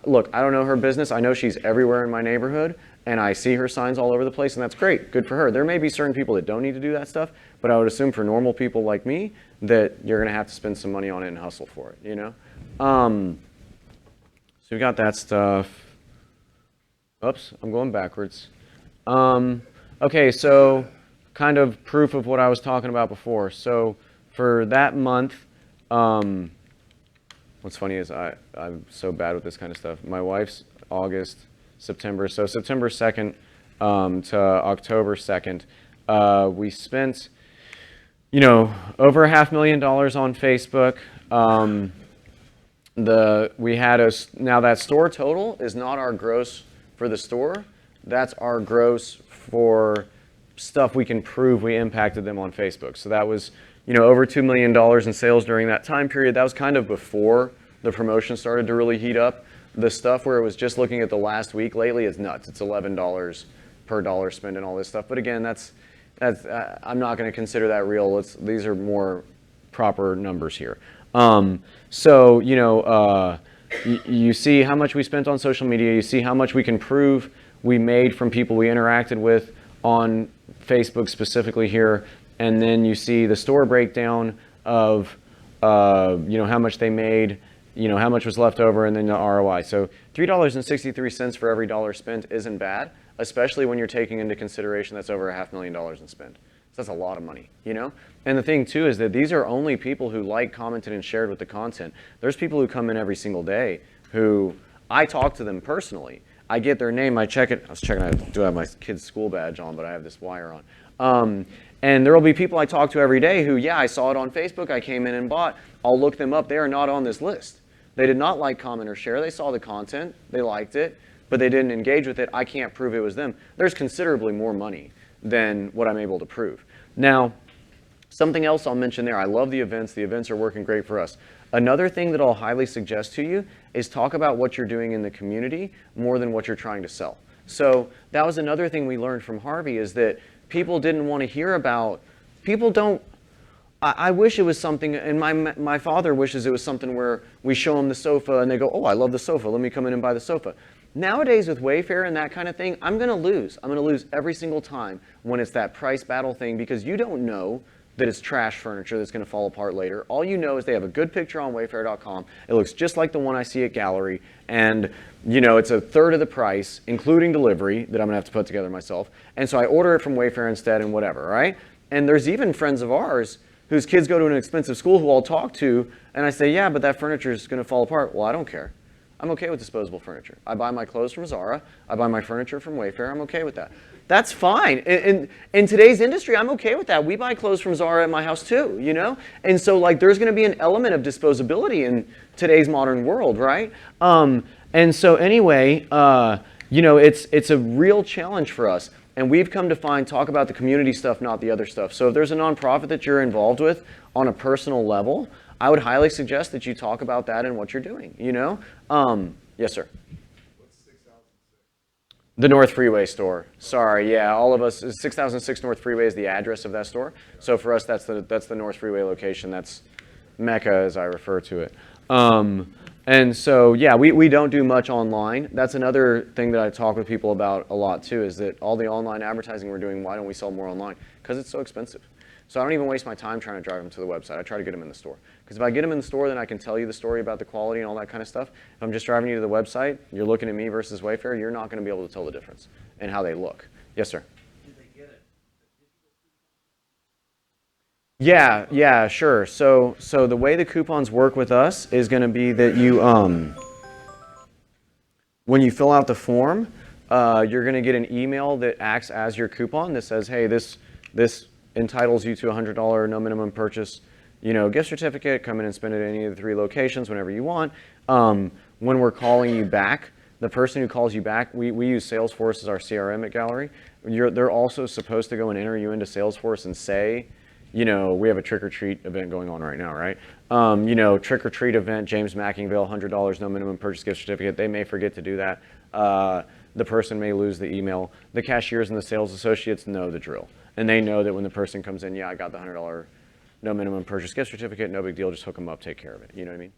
look, I don't know her business. I know she's everywhere in my neighborhood, and I see her signs all over the place, and that's great. Good for her. There may be certain people that don't need to do that stuff, but I would assume for normal people like me that you're going to have to spend some money on it and hustle for it, So we got that stuff. Oops, I'm going backwards. Okay, so kind of proof of what I was talking about before. So for that month, what's funny is I'm so bad with this kind of stuff. My wife's August, September. So September 2nd, to October 2nd, we spent, over $500,000 on Facebook. We had now that store total is not our gross for the store. That's our gross for stuff we can prove we impacted them on Facebook. So that was, over $2 million in sales during that time period. That was kind of before the promotion started to really heat up. The stuff where it was just looking at the last week lately is nuts. It's $11 per dollar spent and all this stuff. But again, that's I'm not going to consider that real. These are more proper numbers here. So, you see how much we spent on social media. You see how much we can prove we made from people we interacted with on Facebook specifically here. And then you see the store breakdown of, how much they made, how much was left over, and then the ROI. So $3.63 for every dollar spent isn't bad, especially when you're taking into consideration that's over $500,000 in spend. So that's a lot of money, And the thing too is that these are only people who liked, commented, and shared with the content. There's people who come in every single day who I talk to them personally. I get their name, I check it. I was checking, I do have my kid's school badge on, but I have this wire on. And there will be people I talk to every day who, I saw it on Facebook, I came in and bought. I'll look them up. They are not on this list. They did not like, comment, or share. They saw the content, they liked it, but they didn't engage with it. I can't prove it was them. There's considerably more money than what I'm able to prove. Now, something else I'll mention there, I love the events. The events are working great for us. Another thing that I'll highly suggest to you is talk about what you're doing in the community more than what you're trying to sell. So that was another thing we learned from Harvey is that people didn't want to hear about, I wish it was something, and my father wishes it was something where we show them the sofa and they go, oh, I love the sofa, let me come in and buy the sofa. Nowadays with Wayfair and that kind of thing, I'm going to lose. I'm going to lose every single time when it's that price battle thing because you don't know that it's trash furniture that's going to fall apart later. All you know is they have a good picture on Wayfair.com. It looks just like the one I see at Gallery, and it's a third of the price, including delivery, that I'm going to have to put together myself. And so I order it from Wayfair instead and whatever, right? And there's even friends of ours whose kids go to an expensive school who I'll talk to, and I say, yeah, but that furniture is going to fall apart. Well, I don't care. I'm okay with disposable furniture. I buy my clothes from Zara. I buy my furniture from Wayfair. I'm okay with that. That's fine. In today's industry, I'm okay with that. We buy clothes from Zara at my house too, And so there's going to be an element of disposability in today's modern world, right? And so anyway, it's a real challenge for us. And we've come to talk about the community stuff, not the other stuff. So if there's a nonprofit that you're involved with on a personal level, I would highly suggest that you talk about that and what you're doing, Yes, sir. What's 6006? The North Freeway store. Sorry, yeah, all of us, 6006 North Freeway is the address of that store. So for us, that's the North Freeway location. That's Mecca, as I refer to it. And so, yeah, we don't do much online. That's another thing that I talk with people about a lot, too, is that all the online advertising we're doing, why don't we sell more online? Because it's so expensive. So I don't even waste my time trying to drive them to the website. I try to get them in the store. Because if I get them in the store, then I can tell you the story about the quality and all that kind of stuff. If I'm just driving you to the website, you're looking at me versus Wayfair, you're not going to be able to tell the difference in how they look. Yes, sir? Did they get it? Yeah, sure. So the way the coupons work with us is going to be that you, when you fill out the form, you're going to get an email that acts as your coupon that says, hey, this entitles you to a $100 no minimum purchase, gift certificate. Come in and spend it at any of the 3 locations whenever you want. When we're calling you back, the person who calls you back, we use Salesforce as our CRM at Gallery. They're also supposed to go and enter you into Salesforce and say, we have a trick-or-treat event going on right now, right? Trick-or-treat event, James McIngvale, $100 no minimum purchase gift certificate. They may forget to do that. The person may lose the email. The cashiers and the sales associates know the drill. And they know that when the person comes in, yeah, I got the $100 no minimum purchase gift certificate, no big deal, just hook them up, take care of it. You know what I mean?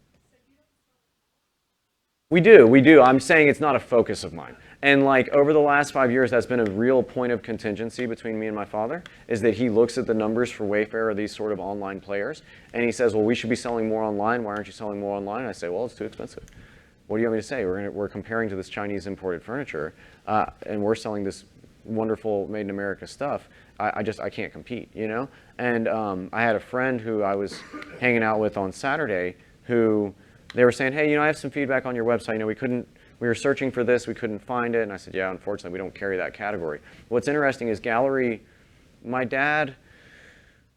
We do. I'm saying it's not a focus of mine. And over the last 5 years, that's been a real point of contingency between me and my father, is that he looks at the numbers for Wayfair or these sort of online players, and he says, well, we should be selling more online. Why aren't you selling more online? And I say, well, it's too expensive. What do you want me to say? We're comparing to this Chinese imported furniture, and we're selling this wonderful made in America stuff. I can't compete, And I had a friend who I was hanging out with on Saturday who they were saying, hey, I have some feedback on your website. We were searching for this, we couldn't find it. And I said, yeah, unfortunately, we don't carry that category. What's interesting is gallery, my dad,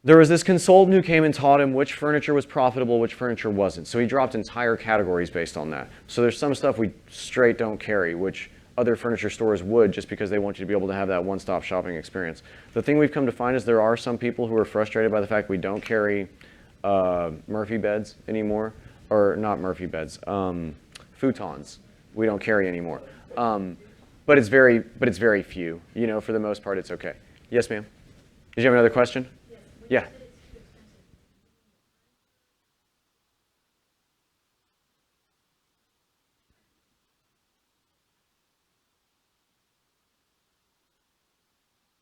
there was this consultant who came and taught him which furniture was profitable, which furniture wasn't. So he dropped entire categories based on that. So there's some stuff we straight don't carry, which other furniture stores would, just because they want you to be able to have that one-stop shopping experience. The thing we've come to find is there are some people who are frustrated by the fact we don't carry Murphy beds anymore, or not Murphy beds, futons. We don't carry anymore. But it's very few. For the most part, it's okay. Yes, ma'am. Did you have another question? Yeah.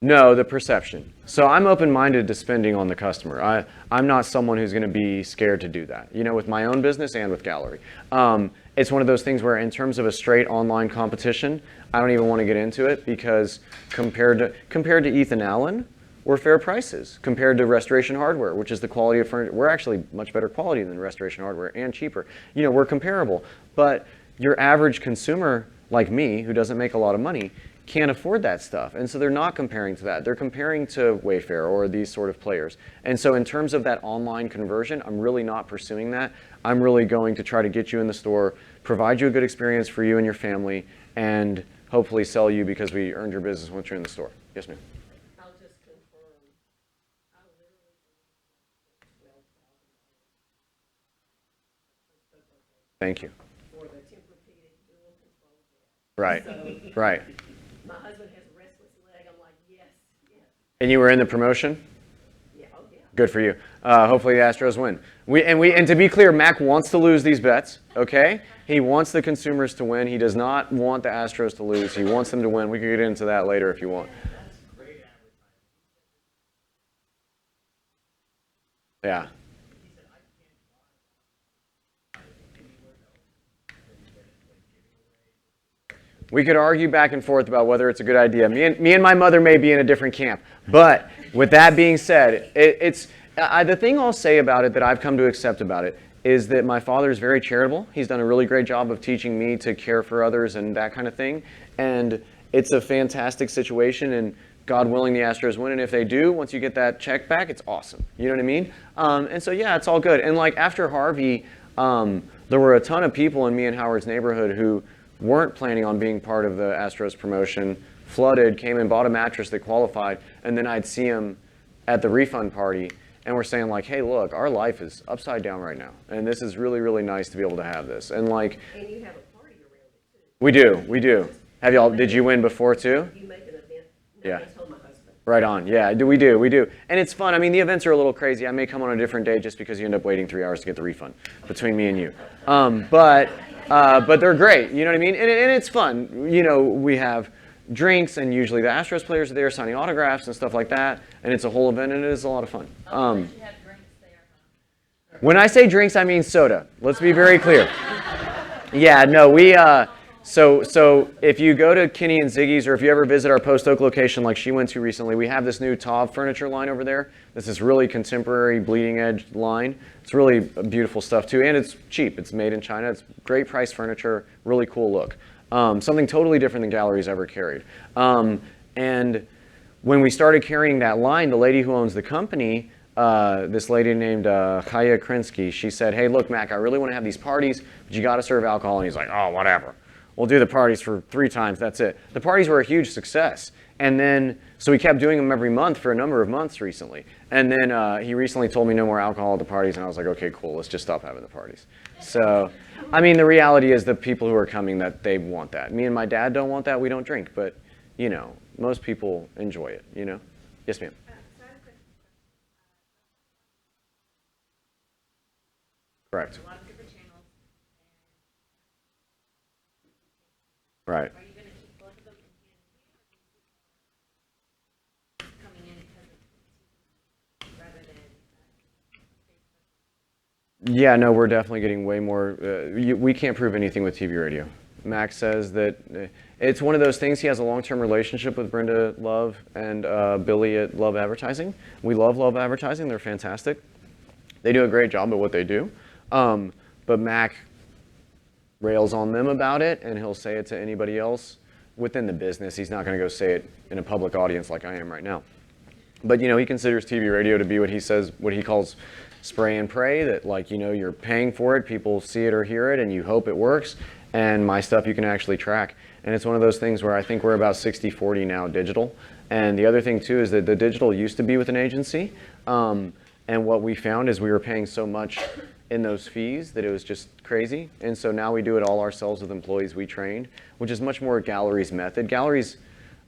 No, the perception. So I'm open-minded to spending on the customer. I'm not someone who's going to be scared to do that, with my own business and with gallery. It's one of those things where in terms of a straight online competition, I don't even want to get into it because compared to Ethan Allen, we're fair prices. Compared to Restoration Hardware, which is the quality of furniture, we're actually much better quality than Restoration Hardware and cheaper. We're comparable. But your average consumer like me, who doesn't make a lot of money, can't afford that stuff. And so they're not comparing to that. They're comparing to Wayfair or these sort of players. And so in terms of that online conversion, I'm really not pursuing that. I'm really going to try to get you in the store, provide you a good experience for you and your family, and hopefully sell you because we earned your business once you're in the store. Yes, ma'am. I'll just confirm, I literally $12,000 Thank you. for the Tempur-Pedic dual control bed. Right, So right. my husband has a restless leg. I'm like, yes, yes, And you were in the promotion? yeah, oh yeah. Good for you. Hopefully the Astros win. And to be clear, Mac wants to lose these bets, okay? He wants the consumers to win. He does not want the Astros to lose. He wants them to win. We can get into that later if you want. Yeah. We could argue back and forth about whether it's a good idea. Me and my mother may be in a different camp. But with that being said, the thing I'll say about it that I've come to accept about it is that my father is very charitable. He's done a really great job of teaching me to care for others and that kind of thing. And it's a fantastic situation. And God willing, the Astros win. And if they do, once you get that check back, it's awesome. You know what I mean? And so, yeah, it's all good. And like after Harvey, there were a ton of people in me and Howard's neighborhood who weren't planning on being part of the Astros promotion, flooded, came and bought a mattress that qualified, and then I'd see them at the refund party, and we're saying like, hey, look, our life is upside down right now, and this is really, really nice to be able to have this. And like, And you have a party around it too. we do. Did you win before too? You make an event. No, Yeah. I told my husband. Right on. Yeah, we do. And it's fun. I mean, the events are a little crazy. I may come on a different day just because you end up waiting 3 hours to get the refund between me and you. But they're great. You know what I mean? And it's fun. We have drinks, and usually the Astros players are there signing autographs and stuff like that. And it's a whole event, and it is a lot of fun. When I say drinks, I mean soda. Let's be very clear. Yeah, no, So if you go to Kenny and Ziggy's, or if you ever visit our Post Oak location like she went to recently, we have this new Tav furniture line over there. This is really contemporary bleeding edge line. It's really beautiful stuff too, and it's cheap. It's made in China. It's great price furniture, really cool look. Something totally different than Gallery's ever carried. And when we started carrying that line, the lady who owns the company, this lady named Chaya Krinsky, she said, hey, look, Mac, I really want to have these parties, but you got to serve alcohol. And he's like, oh, whatever. We'll do the parties for 3 times, that's it. The parties were a huge success. And then, so we kept doing them every month for a number of months recently. And then he recently told me no more alcohol at the parties, and I was like, okay, cool, let's just stop having the parties. So, I mean, the reality is the people who are coming, that they want that. Me and my dad don't want that, we don't drink, but, most people enjoy it, Yes, ma'am. Correct. A lot of different channels. Right. Are you going to keep both of them in hand coming in because of rather than Facebook? Yeah, no, we're definitely getting way more. We can't prove anything with TV radio. Max says that it's one of those things. He has a long-term relationship with Brenda Love and Billy at Love Advertising. We love Love Advertising. They're fantastic. They do a great job at what they do. But Mac rails on them about it, and he'll say it to anybody else within the business. He's not going to go say it in a public audience like I am right now. But he considers TV radio to be what he calls spray and pray, that like, you're paying for it, people see it or hear it, and you hope it works. And my stuff you can actually track. And it's one of those things where I think we're about 60-40 now digital. And the other thing too is that the digital used to be with an agency. And what we found is we were paying so much in those fees that it was just crazy. And so now we do it all ourselves with employees we trained, which is much more Gallery's method. Gallery's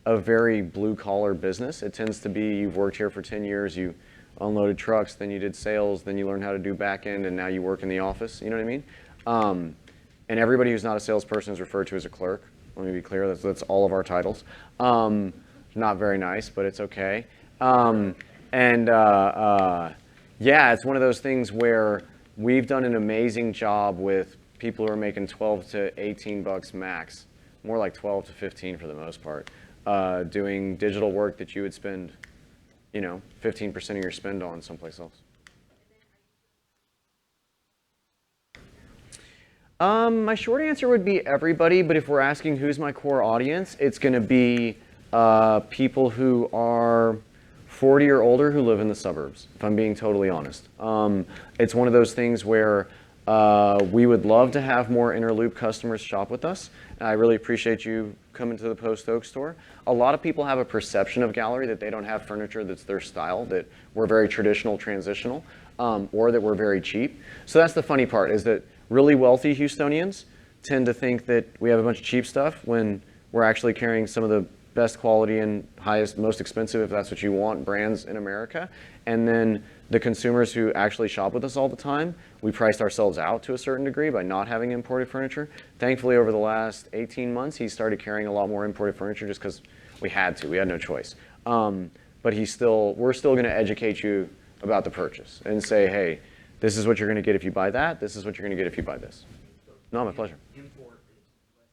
a very blue collar business. It tends to be, you've worked here for 10 years, you unloaded trucks, then you did sales, then you learned how to do back end, and now you work in the office. You know what I mean? And everybody who's not a salesperson is referred to as a clerk. Let me be clear, that's all of our titles. Not very nice, but it's okay. Yeah, it's one of those things where we've done an amazing job with people who are making 12 to 18 bucks max, more like 12 to 15 for the most part, doing digital work that you would spend, 15% of your spend on someplace else. My short answer would be everybody, but if we're asking who's my core audience, it's going to be people who are 40 or older who live in the suburbs, if I'm being totally honest. It's one of those things where we would love to have more Interloop customers shop with us. I really appreciate you coming to the Post Oak store. A lot of people have a perception of Gallery that they don't have furniture that's their style, that we're very traditional, transitional, or that we're very cheap. So that's the funny part, is that really wealthy Houstonians tend to think that we have a bunch of cheap stuff when we're actually carrying some of the best quality and highest, most expensive, if that's what you want, brands in America. And then the consumers who actually shop with us all the time, we priced ourselves out to a certain degree by not having imported furniture. Thankfully, over the last 18 months, he started carrying a lot more imported furniture just because we had to. We had no choice. But we're still going to educate you about the purchase and say, hey, this is what you're going to get if you buy that. This is what you're going to get if you buy this. No, my pleasure. Import is less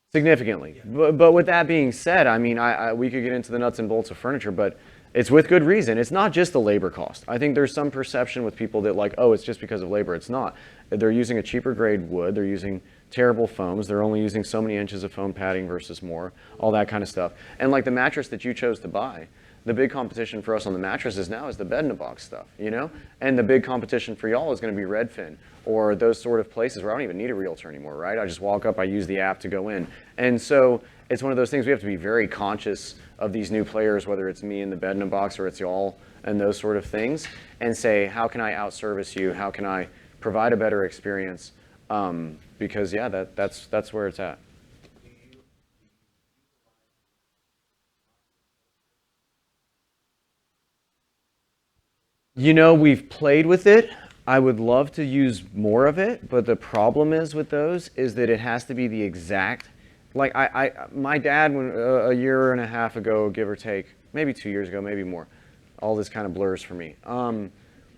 expensive. Significantly. But with that being said, I mean, we could get into the nuts and bolts of furniture, but it's with good reason. It's not just the labor cost. I think there's some perception with people that like, oh, it's just because of labor. It's not. They're using a cheaper grade wood. They're using terrible foams. They're only using so many inches of foam padding versus more, all that kind of stuff. And like the mattress that you chose to buy, the big competition for us on the mattresses now is the bed-in-a-box stuff, And the big competition for y'all is going to be Redfin or those sort of places where I don't even need a realtor anymore, right? I just walk up, I use the app to go in. And so it's one of those things we have to be very conscious of these new players, whether it's me in the bed-in-a-box or it's y'all and those sort of things, and say, how can I outservice you? How can I provide a better experience? Because, yeah, that's where it's at. We've played with it. I would love to use more of it, but the problem is with those is that it has to be the exact, like my dad, when a year and a half ago, give or take, maybe 2 years ago, maybe more, all this kind of blurs for me.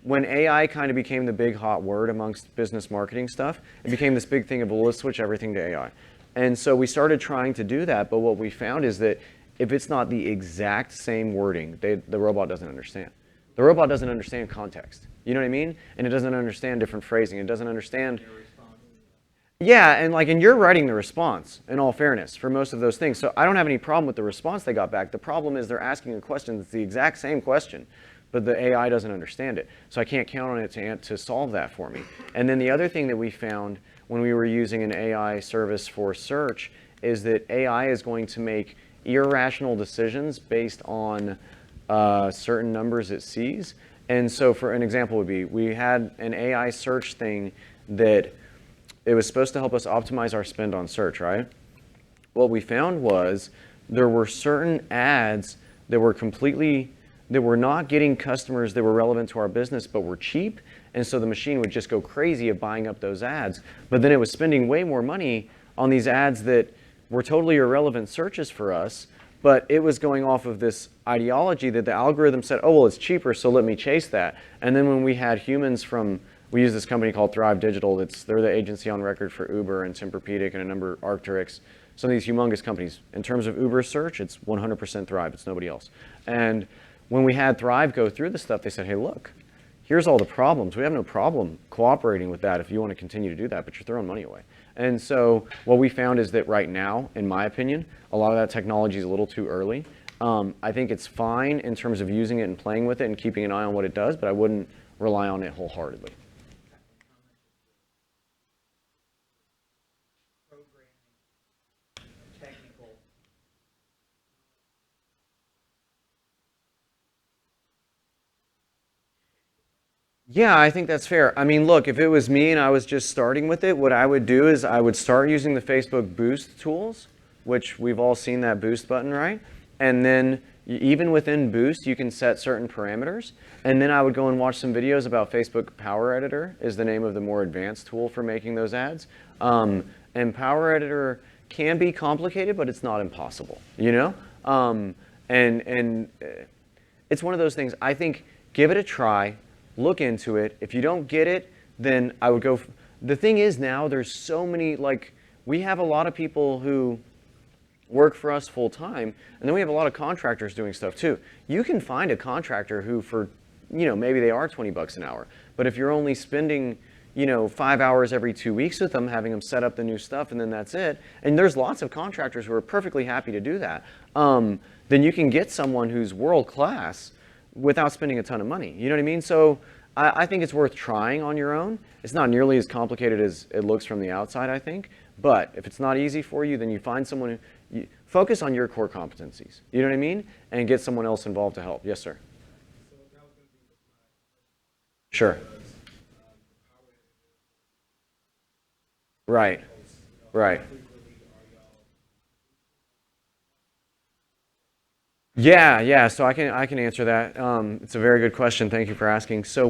When AI kind of became the big hot word amongst business marketing stuff, it became this big thing of, well, let's switch everything to AI. And so we started trying to do that, but what we found is that if it's not the exact same wording, the robot doesn't understand. The robot doesn't understand context. You know what I mean? And it doesn't understand different phrasing. It doesn't understand. Yeah, and you're writing the response, in all fairness, for most of those things. So I don't have any problem with the response they got back. The problem is they're asking a question that's the exact same question, but the AI doesn't understand it. So I can't count on it to solve that for me. And then the other thing that we found when we were using an AI service for search is that AI is going to make irrational decisions based on certain numbers it sees. And so for an example would be, we had an AI search thing that it was supposed to help us optimize our spend on search, right? What we found was there were certain ads that were not getting customers that were relevant to our business but were cheap, and so the machine would just go crazy of buying up those ads. But then it was spending way more money on these ads that were totally irrelevant searches for us, but it was going off of this ideology that the algorithm said, oh, well, it's cheaper, so let me chase that. And then when we had humans we use this company called Thrive Digital. They're the agency on record for Uber and Tempur-Pedic and a number of Arc'teryx, some of these humongous companies. In terms of Uber search, it's 100% Thrive. It's nobody else. And when we had Thrive go through the stuff, they said, hey, look, here's all the problems. We have no problem cooperating with that if you want to continue to do that, but you're throwing money away. And so what we found is that right now, in my opinion, a lot of that technology is a little too early. I think it's fine in terms of using it and playing with it and keeping an eye on what it does, but I wouldn't rely on it wholeheartedly. Programming, technical. Yeah, I think that's fair. I mean, look, if it was me and I was just starting with it, what I would do is I would start using the Facebook Boost tools, which we've all seen that Boost button, right? And then even within Boost, you can set certain parameters. And then I would go and watch some videos about Facebook Power Editor is the name of the more advanced tool for making those ads. And Power Editor can be complicated, but it's not impossible, you know? It's one of those things. I think give it a try. Look into it. If you don't get it, then I would go. The thing is now there's so many, like, we have a lot of people who work for us full time, and then we have a lot of contractors doing stuff too. You can find a contractor who for, maybe they are 20 bucks an hour, but if you're only spending, 5 hours every 2 weeks with them, having them set up the new stuff, and then that's it, and there's lots of contractors who are perfectly happy to do that, then you can get someone who's world class without spending a ton of money. You know what I mean? So I think it's worth trying on your own. It's not nearly as complicated as it looks from the outside, I think. But if it's not easy for you, then you find someone who, focus on your core competencies. You know what I mean? And get someone else involved to help. Yes, sir. So that was going to be my Sure. Right. Right. Yeah. So I can answer that. It's a very good question. Thank you for asking. So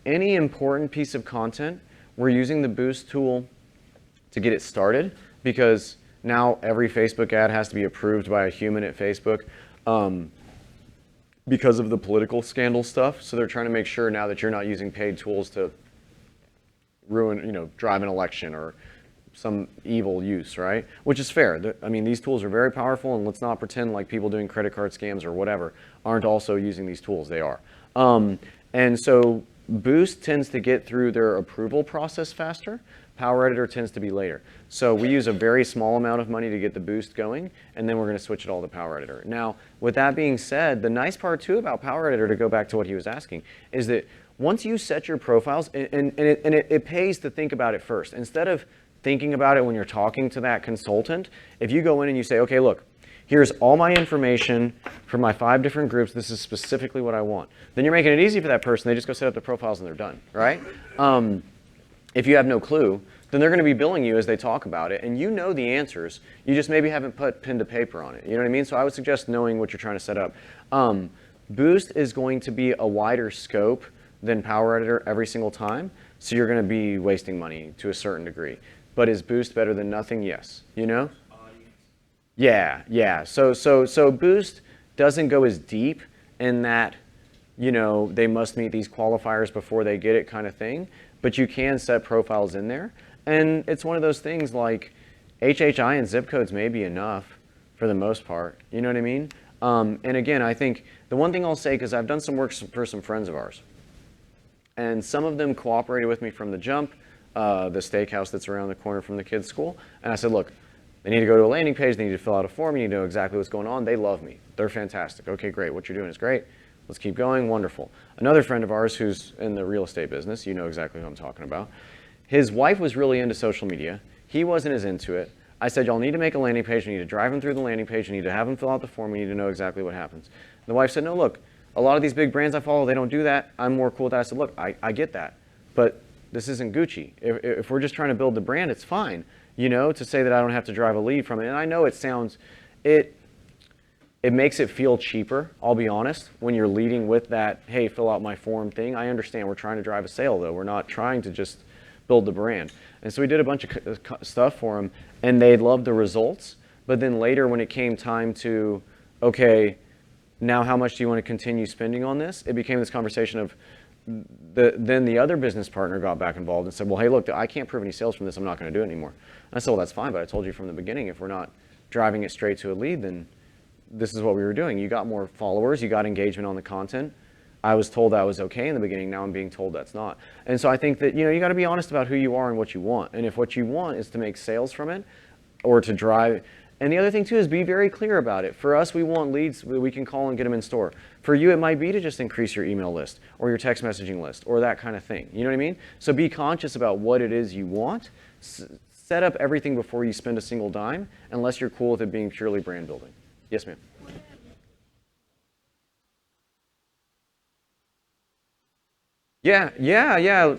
any important piece of content, we're using the Boost tool to get it started, because now every Facebook ad has to be approved by a human at Facebook because of the political scandal stuff. So they're trying to make sure now that you're not using paid tools to ruin, drive an election or some evil use, right? Which is fair. I mean, these tools are very powerful, and let's not pretend like people doing credit card scams or whatever aren't also using these tools. They are. And so Boost tends to get through their approval process faster. Power Editor tends to be later. So we use a very small amount of money to get the Boost going, and then we're going to switch it all to Power Editor. Now, with that being said, the nice part too about Power Editor, to go back to what he was asking, is that once you set your profiles, and it pays to think about it first. Instead of thinking about it when you're talking to that consultant, if you go in and you say, okay, look, here's all my information from my 5 different groups, this is specifically what I want, then you're making it easy for that person. They just go set up the profiles and they're done, right? If you have no clue, then they're going to be billing you as they talk about it, and you know the answers, you just maybe haven't put pen to paper on it. You know what I mean? So I would suggest knowing what you're trying to set up. Boost is going to be a wider scope than Power Editor every single time, so you're going to be wasting money to a certain degree. But is Boost better than nothing? Yes. You know? Yeah. So Boost doesn't go as deep in that, they must meet these qualifiers before they get it kind of thing, but you can set profiles in there. And it's one of those things like HHI and zip codes may be enough for the most part. You know what I mean? And again, I think the one thing I'll say, because I've done some work for some friends of ours, and some of them cooperated with me from the jump, the steakhouse that's around the corner from the kids' school. And I said, look, they need to go to a landing page, they need to fill out a form, you need to know exactly what's going on. They love me. They're fantastic. Okay, great. What you're doing is great. Let's keep going. Wonderful. Another friend of ours who's in the real estate business, you know exactly who I'm talking about. His wife was really into social media. He wasn't as into it. I said, y'all need to make a landing page. You need to drive him through the landing page. You need to have him fill out the form. You need to know exactly what happens. And the wife said, no, look, a lot of these big brands I follow, they don't do that. I'm more cool with that. I said, look, I get that. But this isn't Gucci. If we're just trying to build the brand, it's fine, to say that I don't have to drive a lead from it. And I know it makes it feel cheaper, I'll be honest, when you're leading with that, hey, fill out my form thing. I understand we're trying to drive a sale, though. We're not trying to just build the brand. And so we did a bunch of stuff for them, and they loved the results. But then later when it came time to, okay, now how much do you want to continue spending on this? It became this conversation of, then the other business partner got back involved and said, well, hey, look, I can't prove any sales from this. I'm not going to do it anymore. And I said, well, that's fine, but I told you from the beginning, if we're not driving it straight to a lead, then this is what we were doing. You got more followers, you got engagement on the content. I was told that was okay in the beginning, now I'm being told that's not. And so I think that, you got to be honest about who you are and what you want. And if what you want is to make sales from it or to drive, and the other thing too is be very clear about it. For us, we want leads that we can call and get them in store. For you, it might be to just increase your email list or your text messaging list or that kind of thing. You know what I mean? So be conscious about what it is you want. Set up everything before you spend a single dime, unless you're cool with it being purely brand building. Yes, ma'am. Yeah.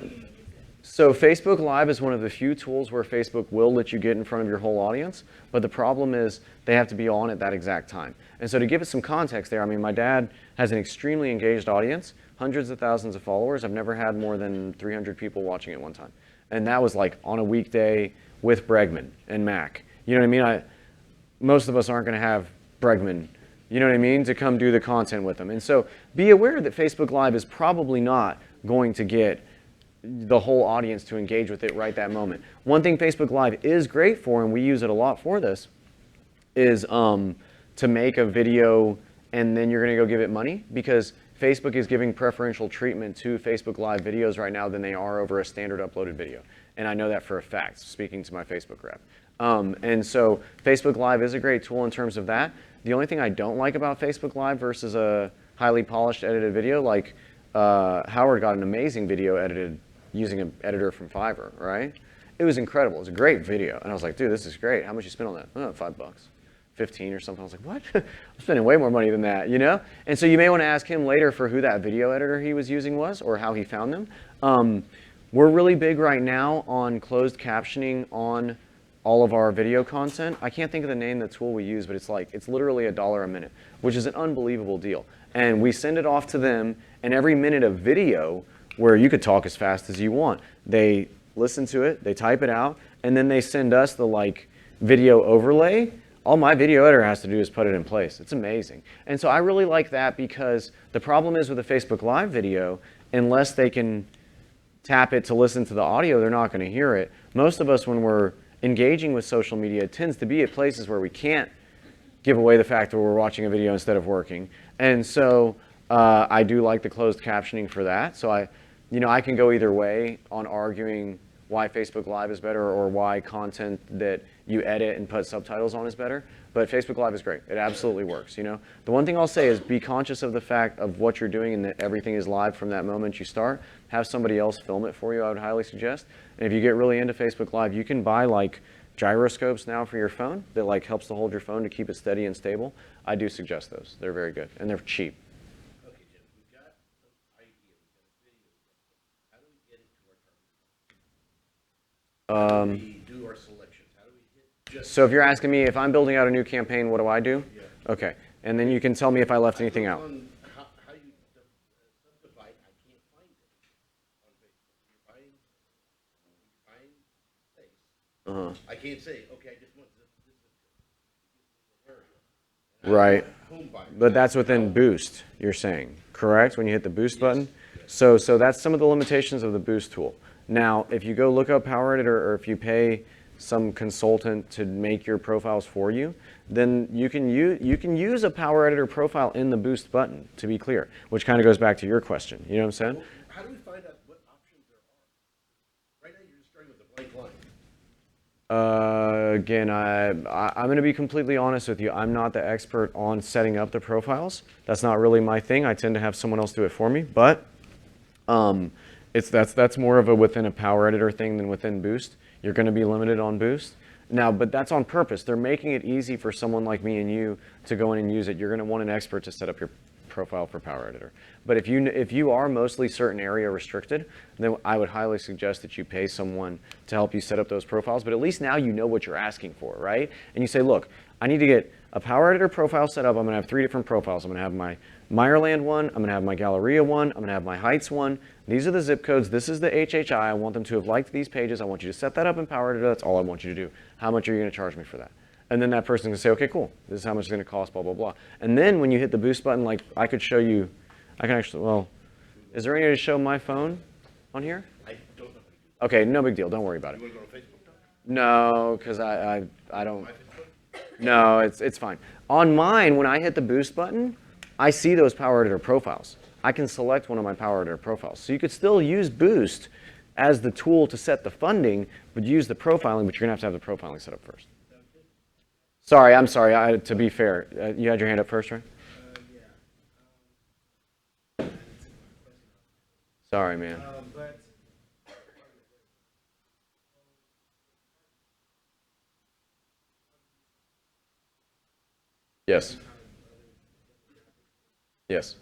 So Facebook Live is one of the few tools where Facebook will let you get in front of your whole audience, but the problem is they have to be on at that exact time. And so to give it some context there, I mean, my dad has an extremely engaged audience, hundreds of thousands of followers. I've never had more than 300 people watching at one time. And that was like on a weekday with Bregman and Mac. You know what I mean? Most of us aren't going to have Bregman, you know what I mean, to come do the content with them. And so be aware that Facebook Live is probably not going to get the whole audience to engage with it right that moment. One thing Facebook Live is great for, and we use it a lot for this, is to make a video and then you're going to go give it money, because Facebook is giving preferential treatment to Facebook Live videos right now than they are over a standard uploaded video. And I know that for a fact, speaking to my Facebook rep. And so Facebook Live is a great tool in terms of that. The only thing I don't like about Facebook Live versus a highly polished edited video, like Howard got an amazing video edited using an editor from Fiverr, right? It was incredible. It was a great video. And I was like, dude, this is great. How much you spent on that? Oh, $5. 15 or something. I was like, what? I'm spending way more money than that, you know? And so you may want to ask him later for who that video editor he was using was or how he found them. We're really big right now on closed captioning on all of our video content. I can't think of the name of the tool we use, but it's literally $1 a minute, which is an unbelievable deal. And we send it off to them, and every minute of video where you could talk as fast as you want, they listen to it, they type it out, and then they send us the video overlay. All my video editor has to do is put it in place. It's amazing. And so I really like that, because the problem is with a Facebook Live video, unless they can tap it to listen to the audio, they're not going to hear it. Most of us, when we're engaging with social media, it tends to be at places where we can't give away the fact that we're watching a video instead of working. And so I do like the closed captioning for that. So I can go either way on arguing why Facebook Live is better or why content that you edit and put subtitles on is better. But Facebook Live is great. It absolutely works. The one thing I'll say is be conscious of the fact of what you're doing and that everything is live from that moment you start. Have somebody else film it for you, I would highly suggest. And if you get really into Facebook Live, you can buy gyroscopes now for your phone that helps to hold your phone to keep it steady and stable. I do suggest those. They're very good and they're cheap. Okay, Jim, we've got an idea, we've got a video, how do we get it to our target? How do we do our selections? How do we hit just... So if you're asking me if I'm building out a new campaign, what do I do? Yeah. Okay, and then you can tell me if I left anything out. How you subdivide, I can't find it on Facebook. You find space. I can't say, okay, I just want this area. Right. Home button. But that's within Boost, you're saying, correct? When you hit the Boost button? So that's some of the limitations of the Boost tool. Now, if you go look up Power Editor, or if you pay some consultant to make your profiles for you, then you can use a Power Editor profile in the Boost button, to be clear, which kind of goes back to your question. You know what I'm saying? How do we find out what options there are? Right now, you're just starting with a blank line. Again, I'm going to be completely honest with you. I'm not the expert on setting up the profiles. That's not really my thing. I tend to have someone else do it for me. But that's more of a within a Power Editor thing than within Boost. You're going to be limited on Boost. Now, but that's on purpose. They're making it easy for someone like me and you to go in and use it. You're going to want an expert to set up your profile for Power Editor. But if you are mostly certain area restricted, then I would highly suggest that you pay someone to help you set up those profiles. But at least now you know what you're asking for, right? And you say, look, I need to get a Power Editor profile set up. I'm going to have 3 different profiles. I'm going to have my Meyerland one. I'm going to have my Galleria one. I'm going to have my Heights one. These are the zip codes. This is the HHI. I want them to have liked these pages. I want you to set that up in Power Editor. That's all I want you to do. How much are you going to charge me for that? And then that person's going to say, okay, cool. This is how much it's going to cost, blah, blah, blah. And then when you hit the Boost button, I could show you, is there any way to show my phone on here? I don't know. Okay, no big deal. Don't worry about it. You want to go to Facebook? No, because I don't. No, it's fine. On mine, when I hit the Boost button, I see those Power Editor profiles. I can select one of my power editor profiles. So you could still use Boost as the tool to set the funding, but use the profiling, but you're going to have the profiling set up first. Sorry, I'm sorry. To be fair, you had your hand up first, right? Yeah. Sorry, man. But Yes. Yes,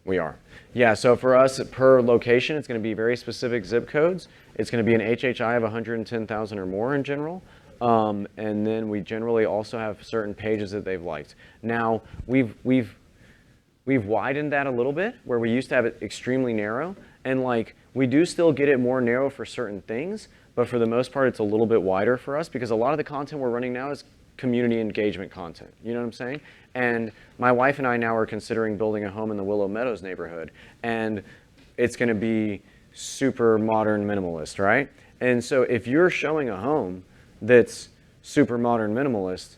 we are. Yeah, so for us, per location, it's going to be very specific zip codes. It's going to be an HHI of 110,000 or more in general. And then we generally also have certain pages that they've liked. Now, we've widened that a little bit, where we used to have it extremely narrow. And like, we do still get it more narrow for certain things, but for the most part, it's a little bit wider for us because a lot of the content we're running now is community engagement content. You know what I'm saying? And my wife and I now are considering building a home in the Willow Meadows neighborhood. And it's going to be super modern minimalist, right? And so if you're showing a home that's super modern minimalist,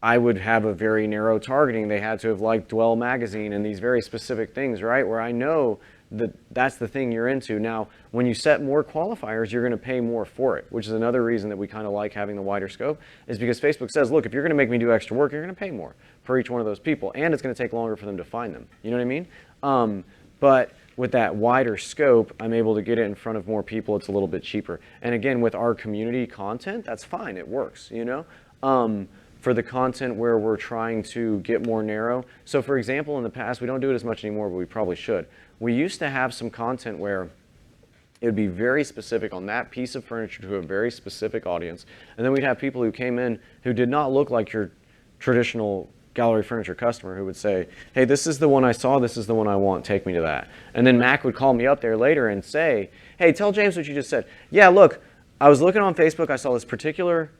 I would have a very narrow targeting. They had to have liked Dwell magazine and these very specific things, right? Where I know that that's the thing you're into. Now, when you set more qualifiers, you're going to pay more for it, which is another reason that we kind of like having the wider scope, is because Facebook says, look, if you're going to make me do extra work, you're going to pay more for each one of those people, and it's going to take longer for them to find them. You know what I mean? But with that wider scope, I'm able to get it in front of more people. It's a little bit cheaper. And again, with our community content, that's fine. It works, you know? For the content where we're trying to get more narrow. So for example, in the past, we don't do it as much anymore, but we probably should. We used to have some content where it would be very specific on that piece of furniture to a very specific audience. And then we'd have people who came in who did not look like your traditional gallery furniture customer who would say, hey, this is the one I saw, this is the one I want, take me to that. And then Mac would call me up there later and say, hey, tell James what you just said. Yeah, look, I was looking on Facebook, I saw this particular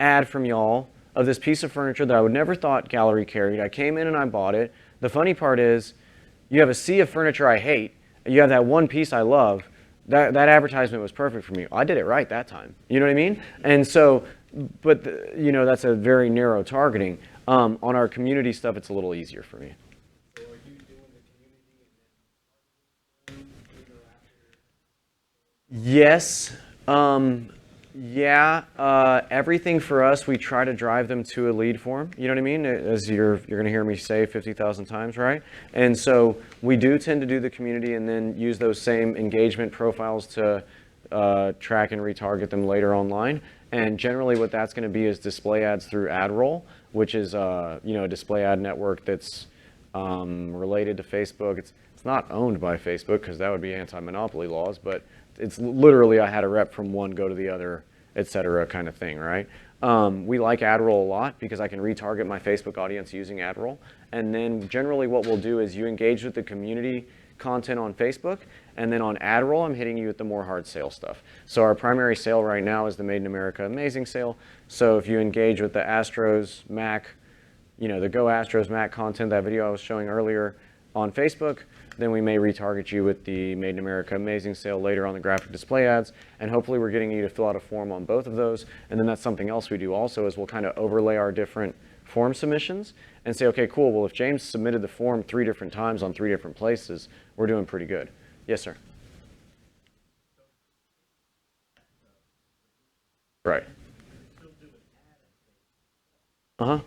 ad from y'all of this piece of furniture that I would never thought gallery carried. I came in and I bought it. The funny part is, you have a sea of furniture I hate, and you have that one piece I love. That advertisement was perfect for me. I did it right that time. You know what I mean? And so, but you know, that's a very narrow targeting. On our community stuff, it's a little easier for me. so are you doing the community and then Yes. Yeah. Everything for us, we try to drive them to a lead form. You know what I mean? As you're going to hear me say 50,000 times, right? And so we do tend to do the community and then use those same engagement profiles to track and retarget them later online. And generally, what that's going to be is display ads through AdRoll, which is you know, a display ad network that's related to Facebook. It's not owned by Facebook because that would be anti-monopoly laws, but it's literally I had a rep from one go to the other, et cetera, kind of thing, right? We like AdRoll a lot because I can retarget my Facebook audience using AdRoll. And then generally what we'll do is you engage with the community content on Facebook, and then on AdRoll, I'm hitting you with the more hard sale stuff. So our primary sale right now is the Made in America Amazing Sale. So if you engage with the Astros Mac, you know, the Go Astros Mac content, that video I was showing earlier on Facebook, then we may retarget you with the Made in America Amazing Sale later on the graphic display ads. And hopefully we're getting you to fill out a form on both of those. And then that's something else we do also is we'll kind of overlay our different form submissions and say, okay, cool, well, if James submitted the form 3 different times on 3 different places, we're doing pretty good. Yes, sir. Right. Uh-huh.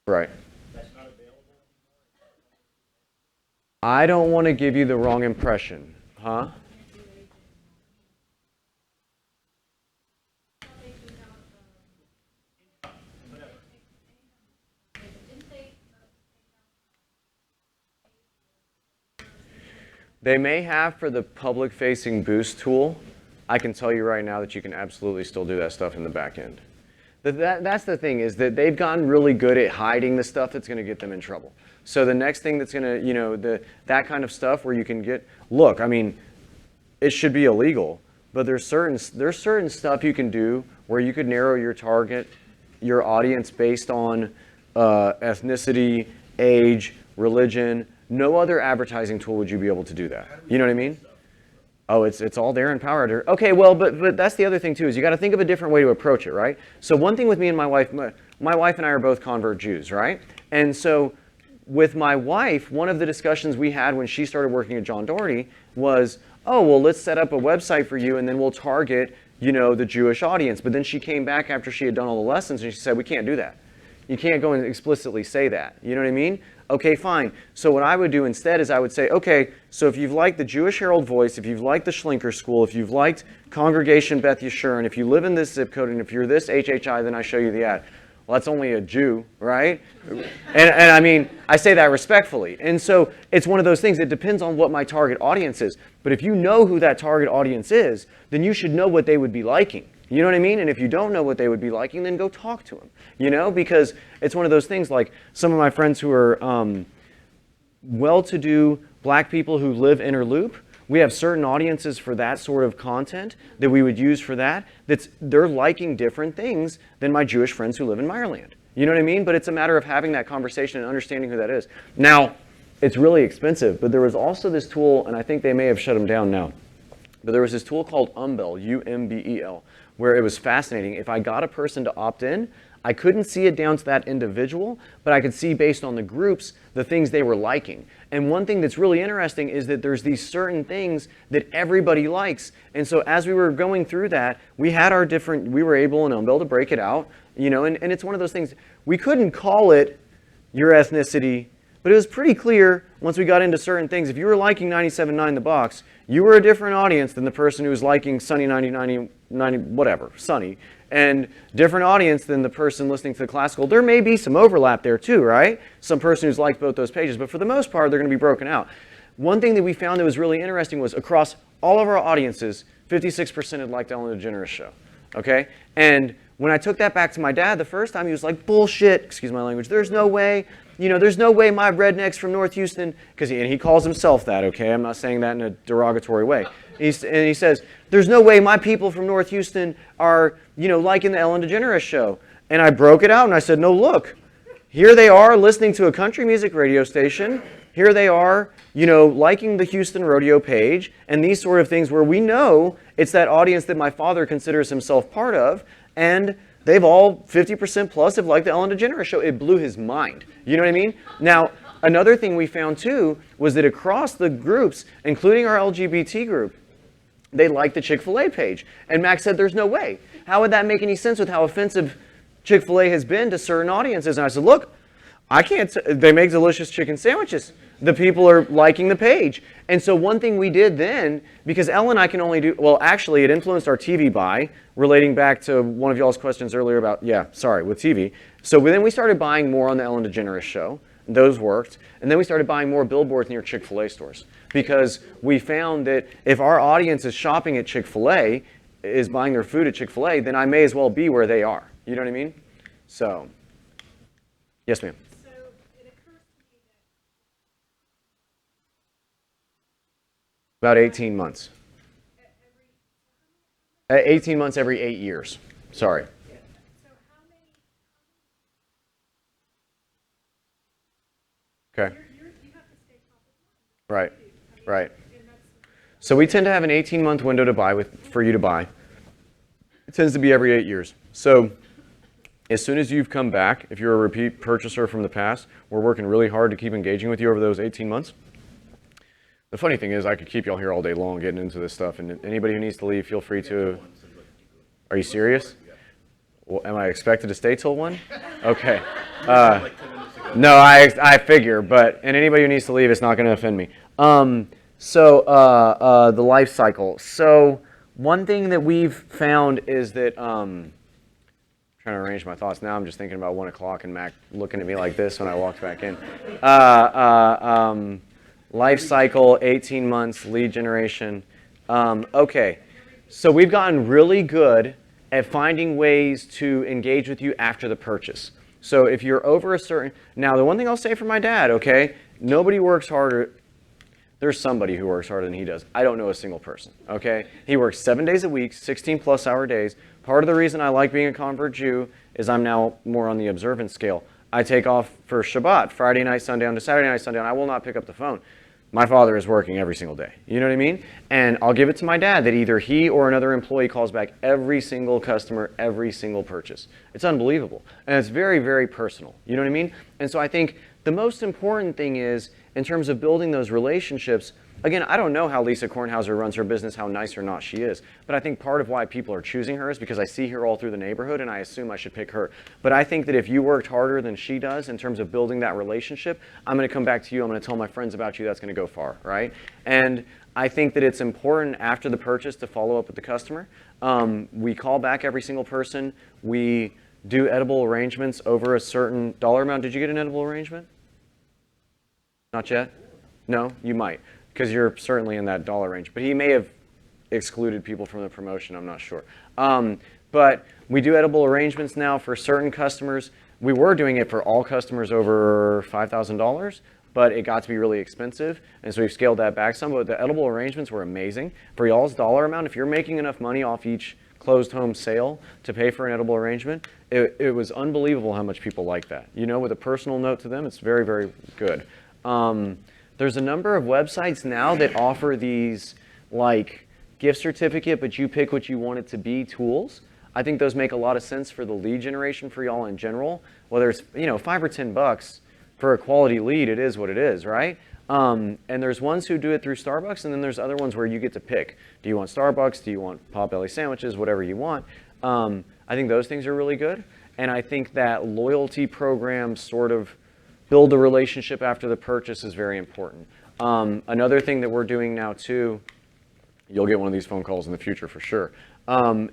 Right. I don't want to give you the wrong impression, huh? They may have for the public-facing Boost tool. I can tell you right now that you can absolutely still do that stuff in the back end. That's the thing, is that they've gotten really good at hiding the stuff that's going to get them in trouble. So the next thing that's going to, you know, that kind of stuff where you can get, look, I mean, it should be illegal, but there's certain stuff you can do where you could narrow your target, your audience based on ethnicity, age, religion. No other advertising tool would you be able to do that. You know what I mean? Oh, it's all there and power there. Okay, well, but that's the other thing too, is you got to think of a different way to approach it, right? So one thing with me and my wife and I are both convert Jews, right? And so with my wife, one of the discussions we had when she started working at John Doherty was, oh, well, let's set up a website for you and then we'll target, the Jewish audience. But then she came back after she had done all the lessons and she said, we can't do that. You can't go and explicitly say that. You know what I mean? Okay, fine. So what I would do instead is I would say, okay, so if you've liked the Jewish Herald Voice, if you've liked the Schlinker School, if you've liked Congregation Beth Yeshurun, if you live in this zip code, and if you're this HHI, then I show you the ad. Well, that's only a Jew, right? And I mean, I say that respectfully. And so it's one of those things. It depends on what my target audience is. But if you know who that target audience is, then you should know what they would be liking. You know what I mean? And if you don't know what they would be liking, then go talk to them. Because it's one of those things like some of my friends who are well-to-do black people who live inner loop, we have certain audiences for that sort of content that we would use for that. They're liking different things than my Jewish friends who live in Meyerland. You know what I mean? But it's a matter of having that conversation and understanding who that is. Now, it's really expensive, but there was also this tool, and I think they may have shut them down now, but there was this tool called Umbel, U-M-B-E-L, where it was fascinating. If I got a person to opt in, I couldn't see it down to that individual, but I could see based on the groups the things they were liking. And one thing that's really interesting is that there's these certain things that everybody likes. And so as we were going through that, we were able in Umbel to break it out, and it's one of those things, we couldn't call it your ethnicity, but it was pretty clear once we got into certain things. If you were liking 97.9 The Box, you were a different audience than the person who was liking Sunny 90, whatever, Sunny. And different audience than the person listening to the classical. There may be some overlap there too, right? Some person who's liked both those pages, but for the most part, they're going to be broken out. One thing that we found that was really interesting was across all of our audiences, 56% had liked Ellen DeGeneres' show, okay? And when I took that back to my dad the first time, he was like, bullshit, excuse my language, there's no way, there's no way my rednecks from North Houston, and he calls himself that, okay? I'm not saying that in a derogatory way. And he says, there's no way my people from North Houston are, liking the Ellen DeGeneres show. And I broke it out and I said, no, look, here they are listening to a country music radio station. Here they are, liking the Houston rodeo page and these sort of things where we know it's that audience that my father considers himself part of. And they've all 50% plus have liked the Ellen DeGeneres show. It blew his mind. You know what I mean? Now, another thing we found too was that across the groups, including our LGBT group, they liked the Chick-fil-A page. And Max said, there's no way. How would that make any sense with how offensive Chick-fil-A has been to certain audiences? And I said, look, they make delicious chicken sandwiches. The people are liking the page. And so one thing we did then, because Ellen I can only do, well, actually it influenced our TV buy, relating back to one of y'all's questions earlier about, with TV. So then we started buying more on the Ellen DeGeneres show. Those worked. And then we started buying more billboards near Chick-fil-A stores. Because we found that if our audience is shopping at Chick-fil-A, is buying their food at Chick-fil-A, then I may as well be where they are. You know what I mean? So, yes, ma'am. So it occurs to me that About 18 months. 18 months every 8 years. Sorry. so how many Okay. you have to stay top of mind. Right. Right. And that's So we tend to have an 18-month window to buy for you to buy. It tends to be every 8 years. So as soon as you've come back, if you're a repeat purchaser from the past, we're working really hard to keep engaging with you over those 18 months. The funny thing is I could keep y'all here all day long getting into this stuff, and anybody who needs to leave, feel free to. Are you serious? Well, am I expected to stay till 1? Okay. No, I figure, and anybody who needs to leave, it's not going to offend me. So the life cycle. So one thing that we've found is that, trying to arrange my thoughts now, I'm just thinking about 1 o'clock and Mac looking at me like this when I walked back in. Life cycle, 18 months, lead generation. Okay, so we've gotten really good at finding ways to engage with you after the purchase. So if you're over a certain, now the one thing I'll say for my dad, okay, nobody works harder. There's somebody who works harder than he does. I don't know a single person, okay? He works 7 days a week, 16 plus hour days. Part of the reason I like being a convert Jew is I'm now more on the observance scale. I take off for Shabbat, Friday night, sundown to Saturday night, sundown. I will not pick up the phone. My father is working every single day. You know what I mean? And I'll give it to my dad that either he or another employee calls back every single customer, every single purchase. It's unbelievable. And it's very, very personal. You know what I mean? And so I think the most important thing is, in terms of building those relationships, again, I don't know how Lisa Kornhauser runs her business, how nice or not she is, but I think part of why people are choosing her is because I see her all through the neighborhood and I assume I should pick her. But I think that if you worked harder than she does in terms of building that relationship, I'm going to come back to you, I'm going to tell my friends about you, that's going to go far, right? And I think that it's important after the purchase to follow up with the customer. We call back every single person. We do edible arrangements over a certain dollar amount. Did you get an edible arrangement? Not yet? No? You might, because you're certainly in that dollar range. But he may have excluded people from the promotion, I'm not sure. But we do edible arrangements now for certain customers. We were doing it for all customers over $5,000, but it got to be really expensive, and so we've scaled that back some. But the edible arrangements were amazing. For y'all's dollar amount, if you're making enough money off each closed home sale to pay for an edible arrangement, it was unbelievable how much people like that. You know, with a personal note to them, it's very, very good. There's a number of websites now that offer these like gift certificate, but you pick what you want it to be tools. I think those make a lot of sense for the lead generation for y'all in general. Whether it's, you know, $5 or $10 for a quality lead, it is what it is, right? And there's ones who do it through Starbucks, and then there's other ones where you get to pick. Do you want Starbucks? Do you want Potbelly sandwiches? Whatever you want. I think those things are really good. And I think that loyalty programs sort of build a relationship after the purchase is very important. Another thing that we're doing now too, you'll get one of these phone calls in the future for sure,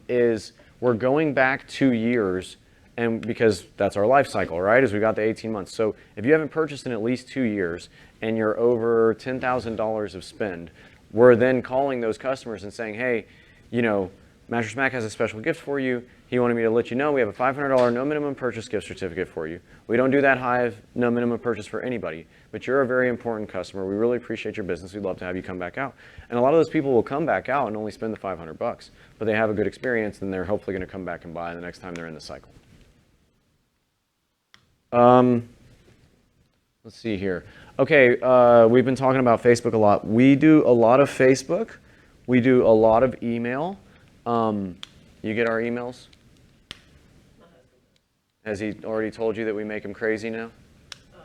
is we're going back 2 years, and because that's our life cycle, right? Is we got the 18 months. So if you haven't purchased in at least 2 years and you're over $10,000 of spend, we're then calling those customers and saying, hey, you know, Mattress Mac has a special gift for you. He wanted me to let you know we have a $500 no minimum purchase gift certificate for you. We don't do that high of no minimum purchase for anybody, but you're a very important customer. We really appreciate your business. We'd love to have you come back out. And a lot of those people will come back out and only spend the $500, but they have a good experience and they're hopefully going to come back and buy the next time they're in the cycle. Let's see here. Okay, we've been talking about Facebook a lot. We do a lot of Facebook. We do a lot of email. You get our emails? Has he already told you that we make him crazy now? No.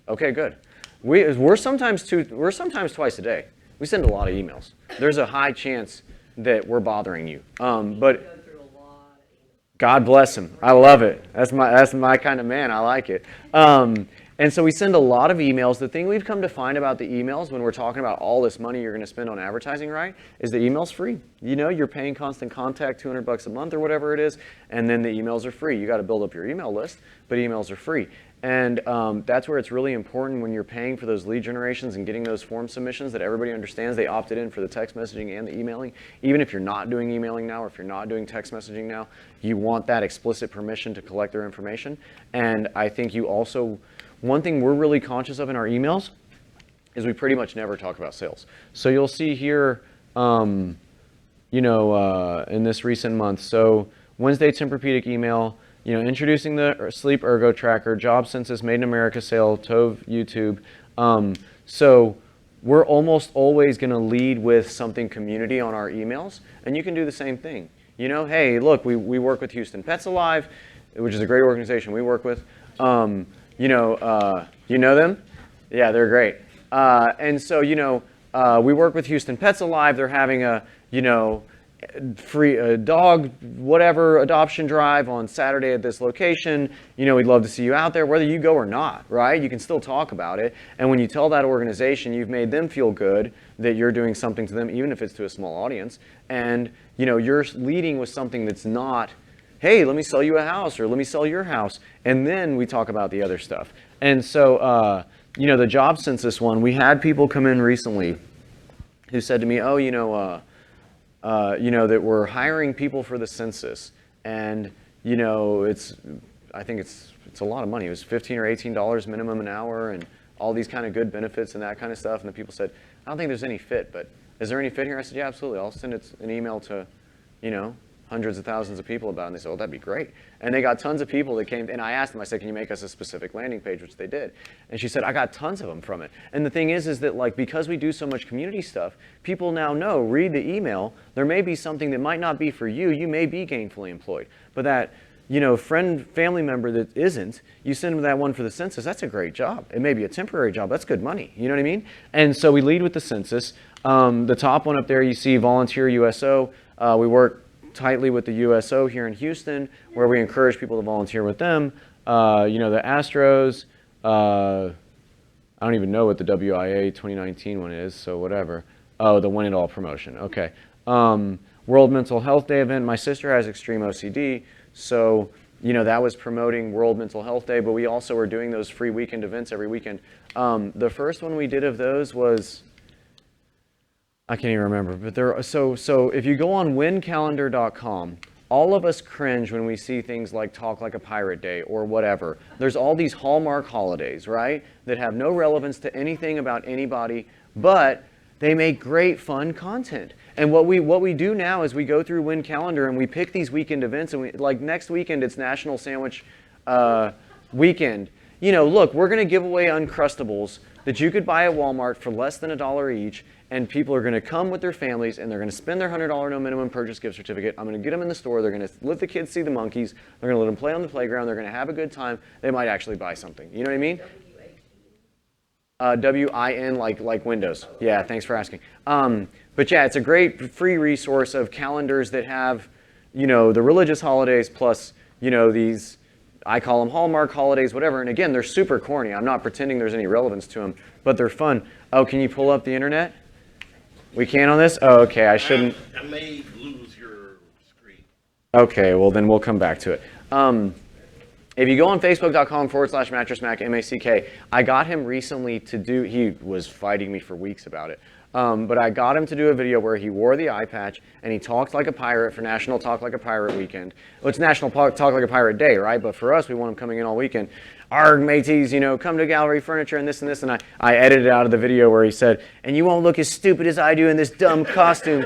Okay, good. We're sometimes twice a day. We send a lot of emails. There's a high chance that we're bothering you. But Go through a lot of emails. God bless him. I love it. That's my kind of man. I like it. And so we send a lot of emails. The thing we've come to find about the emails when we're talking about all this money you're going to spend on advertising, right, is the email's free. You know, you're paying Constant Contact $200 a month or whatever it is, and then the emails are free. You got to build up your email list, but emails are free. And that's where it's really important when you're paying for those lead generations and getting those form submissions that everybody understands they opted in for the text messaging and the emailing. Even if you're not doing emailing now or if you're not doing text messaging now, you want that explicit permission to collect their information. And I think you also, one thing we're really conscious of in our emails is we pretty much never talk about sales. So you'll see here, in this recent month, so Wednesday Tempur-Pedic email, introducing the Sleep Ergo Tracker, Job Census, Made in America sale, Tove YouTube. So we're almost always going to lead with something community on our emails, and you can do the same thing. Hey, look, we work with Houston Pets Alive, which is a great organization we work with. You know them? Yeah, they're great. And so, we work with Houston Pets Alive. They're having a, free dog, whatever, adoption drive on Saturday at this location. We'd love to see you out there, whether you go or not, right? You can still talk about it. And when you tell that organization, you've made them feel good that you're doing something to them, even if it's to a small audience. And, you're leading with something that's not, hey, let me sell you a house or let me sell your house. And then we talk about the other stuff. And so, the job census one, we had people come in recently who said to me, that we're hiring people for the census. And, I think it's a lot of money. It was $15 or $18 minimum an hour and all these kind of good benefits and that kind of stuff. And the people said, I don't think there's any fit, but is there any fit here? I said, yeah, absolutely. I'll send it an email to, hundreds of thousands of people about it. And they said, well, that'd be great. And they got tons of people that came, and I asked them, I said, can you make us a specific landing page, which they did. And she said, I got tons of them from it. And the thing is that like, because we do so much community stuff, people now know, read the email, there may be something that might not be for you. You may be gainfully employed, but that, you know, friend, family member that isn't, you send them that one for the census, that's a great job. It may be a temporary job, that's good money, you know what I mean? And so we lead with the census. The top one up there, you see Volunteer USO. We work tightly with the USO here in Houston, where we encourage people to volunteer with them. You know, the Astros, I don't even know what the WIA 2019 one is, so whatever. Oh, the Win It All promotion, okay. World Mental Health Day event, my sister has extreme OCD, so, you know, that was promoting World Mental Health Day, but we also were doing those free weekend events every weekend. The first one we did of those was, I can't even remember, but so if you go on wincalendar.com, all of us cringe when we see things like Talk Like a Pirate Day or whatever. There's all these Hallmark holidays, right, that have no relevance to anything about anybody, but they make great fun content. And what we do now is we go through Win Calendar and we pick these weekend events, and we, like next weekend it's National Sandwich Weekend. You know, look, we're going to give away Uncrustables that you could buy at Walmart for less than $1 each, and people are going to come with their families and they're going to spend their $100 no minimum purchase gift certificate. I'm going to get them in the store. They're going to let the kids see the monkeys. They're going to let them play on the playground. They're going to have a good time. They might actually buy something. You know what I mean? WIN, like Windows. Yeah, thanks for asking. But yeah, it's a great free resource of calendars that have, you know, the religious holidays plus, you know, these, I call them Hallmark holidays, whatever. And again, they're super corny. I'm not pretending there's any relevance to them, but they're fun. Oh, can you pull up the internet? We can on this? Oh, okay, I shouldn't. I may lose your screen. Okay, well then we'll come back to it. If you go on facebook.com/mattressmack, M-A-C-K, I got him recently to do, he was fighting me for weeks about it, but I got him to do a video where he wore the eye patch and he talked like a pirate for National Talk Like a Pirate Weekend. Well, it's National Talk Like a Pirate Day, right? But for us, we want him coming in all weekend. Arg, mateys, you know, come to Gallery Furniture and this and this. And I edited out of the video where he said, and you won't look as stupid as I do in this dumb costume.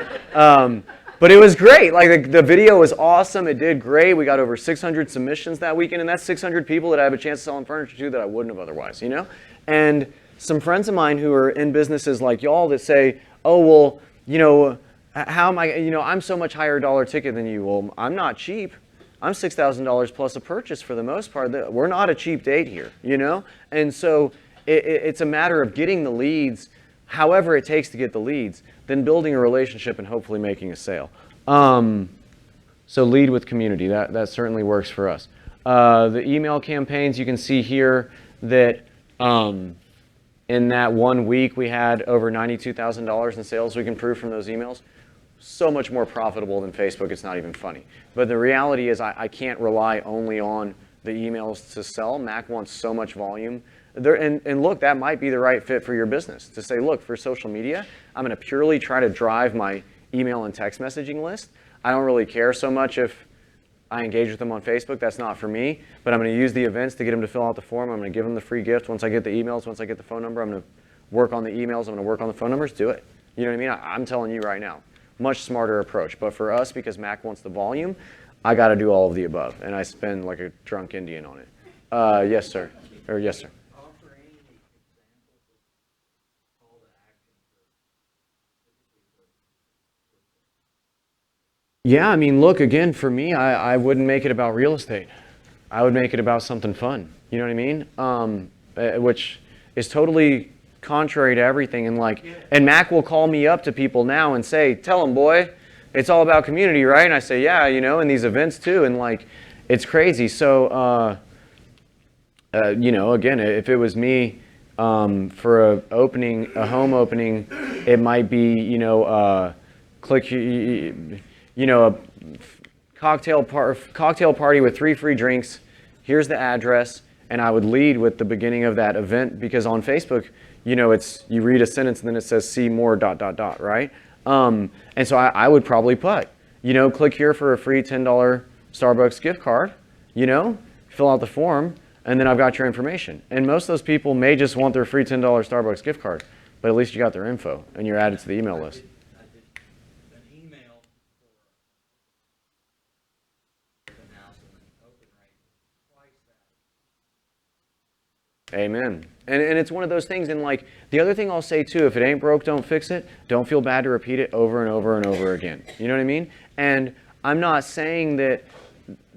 But it was great. Like the video was awesome. It did great. We got over 600 submissions that weekend, and that's 600 people that I have a chance to sell furniture to that I wouldn't have otherwise, you know? And some friends of mine who are in businesses like y'all that say, oh, well, you know, how am I, you know, I'm so much higher dollar ticket than you. Well, I'm not cheap. I'm $6,000 plus a purchase for the most part. We're not a cheap date here, you know? And so it's a matter of getting the leads, however it takes to get the leads, then building a relationship and hopefully making a sale. So lead with community, that certainly works for us. The email campaigns, you can see here that in that 1 week we had over $92,000 in sales we can prove from those emails. So much more profitable than Facebook, it's not even funny. But the reality is I can't rely only on the emails to sell. Mac wants so much volume. And look, that might be the right fit for your business. To say, look, for social media, I'm going to purely try to drive my email and text messaging list. I don't really care so much if I engage with them on Facebook. That's not for me. But I'm going to use the events to get them to fill out the form. I'm going to give them the free gift. Once I get the emails, once I get the phone number, I'm going to work on the emails. I'm going to work on the phone numbers. Do it. You know what I mean? I'm telling you right now. Much smarter approach. But for us, because Mac wants the volume, I got to do all of the above. And I spend like a drunk Indian on it. Yes, sir. Or yes, sir. Offer any examples of call to action for specifically for Yeah, I mean, look, again, for me, I wouldn't make it about real estate. I would make it about something fun. You know what I mean? Which is totally contrary to everything. And Mac will call me up to people now and say, tell them, boy, it's all about community, right? And I say, yeah, you know, and these events too. And like, it's crazy. So, you know, again, if it was me for a home opening, it might be, you know, you know, a cocktail party with 3 free drinks. Here's the address, and I would lead with the beginning of that event because on Facebook, you know, you read a sentence and then it says see more ... right? And so I would probably put, you know, click here for a free $10 Starbucks gift card. You know, fill out the form, and then I've got your information. And most of those people may just want their free $10 Starbucks gift card, but at least you got their info and you're added to the email list. an email Amen. And it's one of those things, and like the other thing I'll say too, if it ain't broke, don't fix it. Don't feel bad to repeat it over and over and over again. You know what I mean? And I'm not saying that,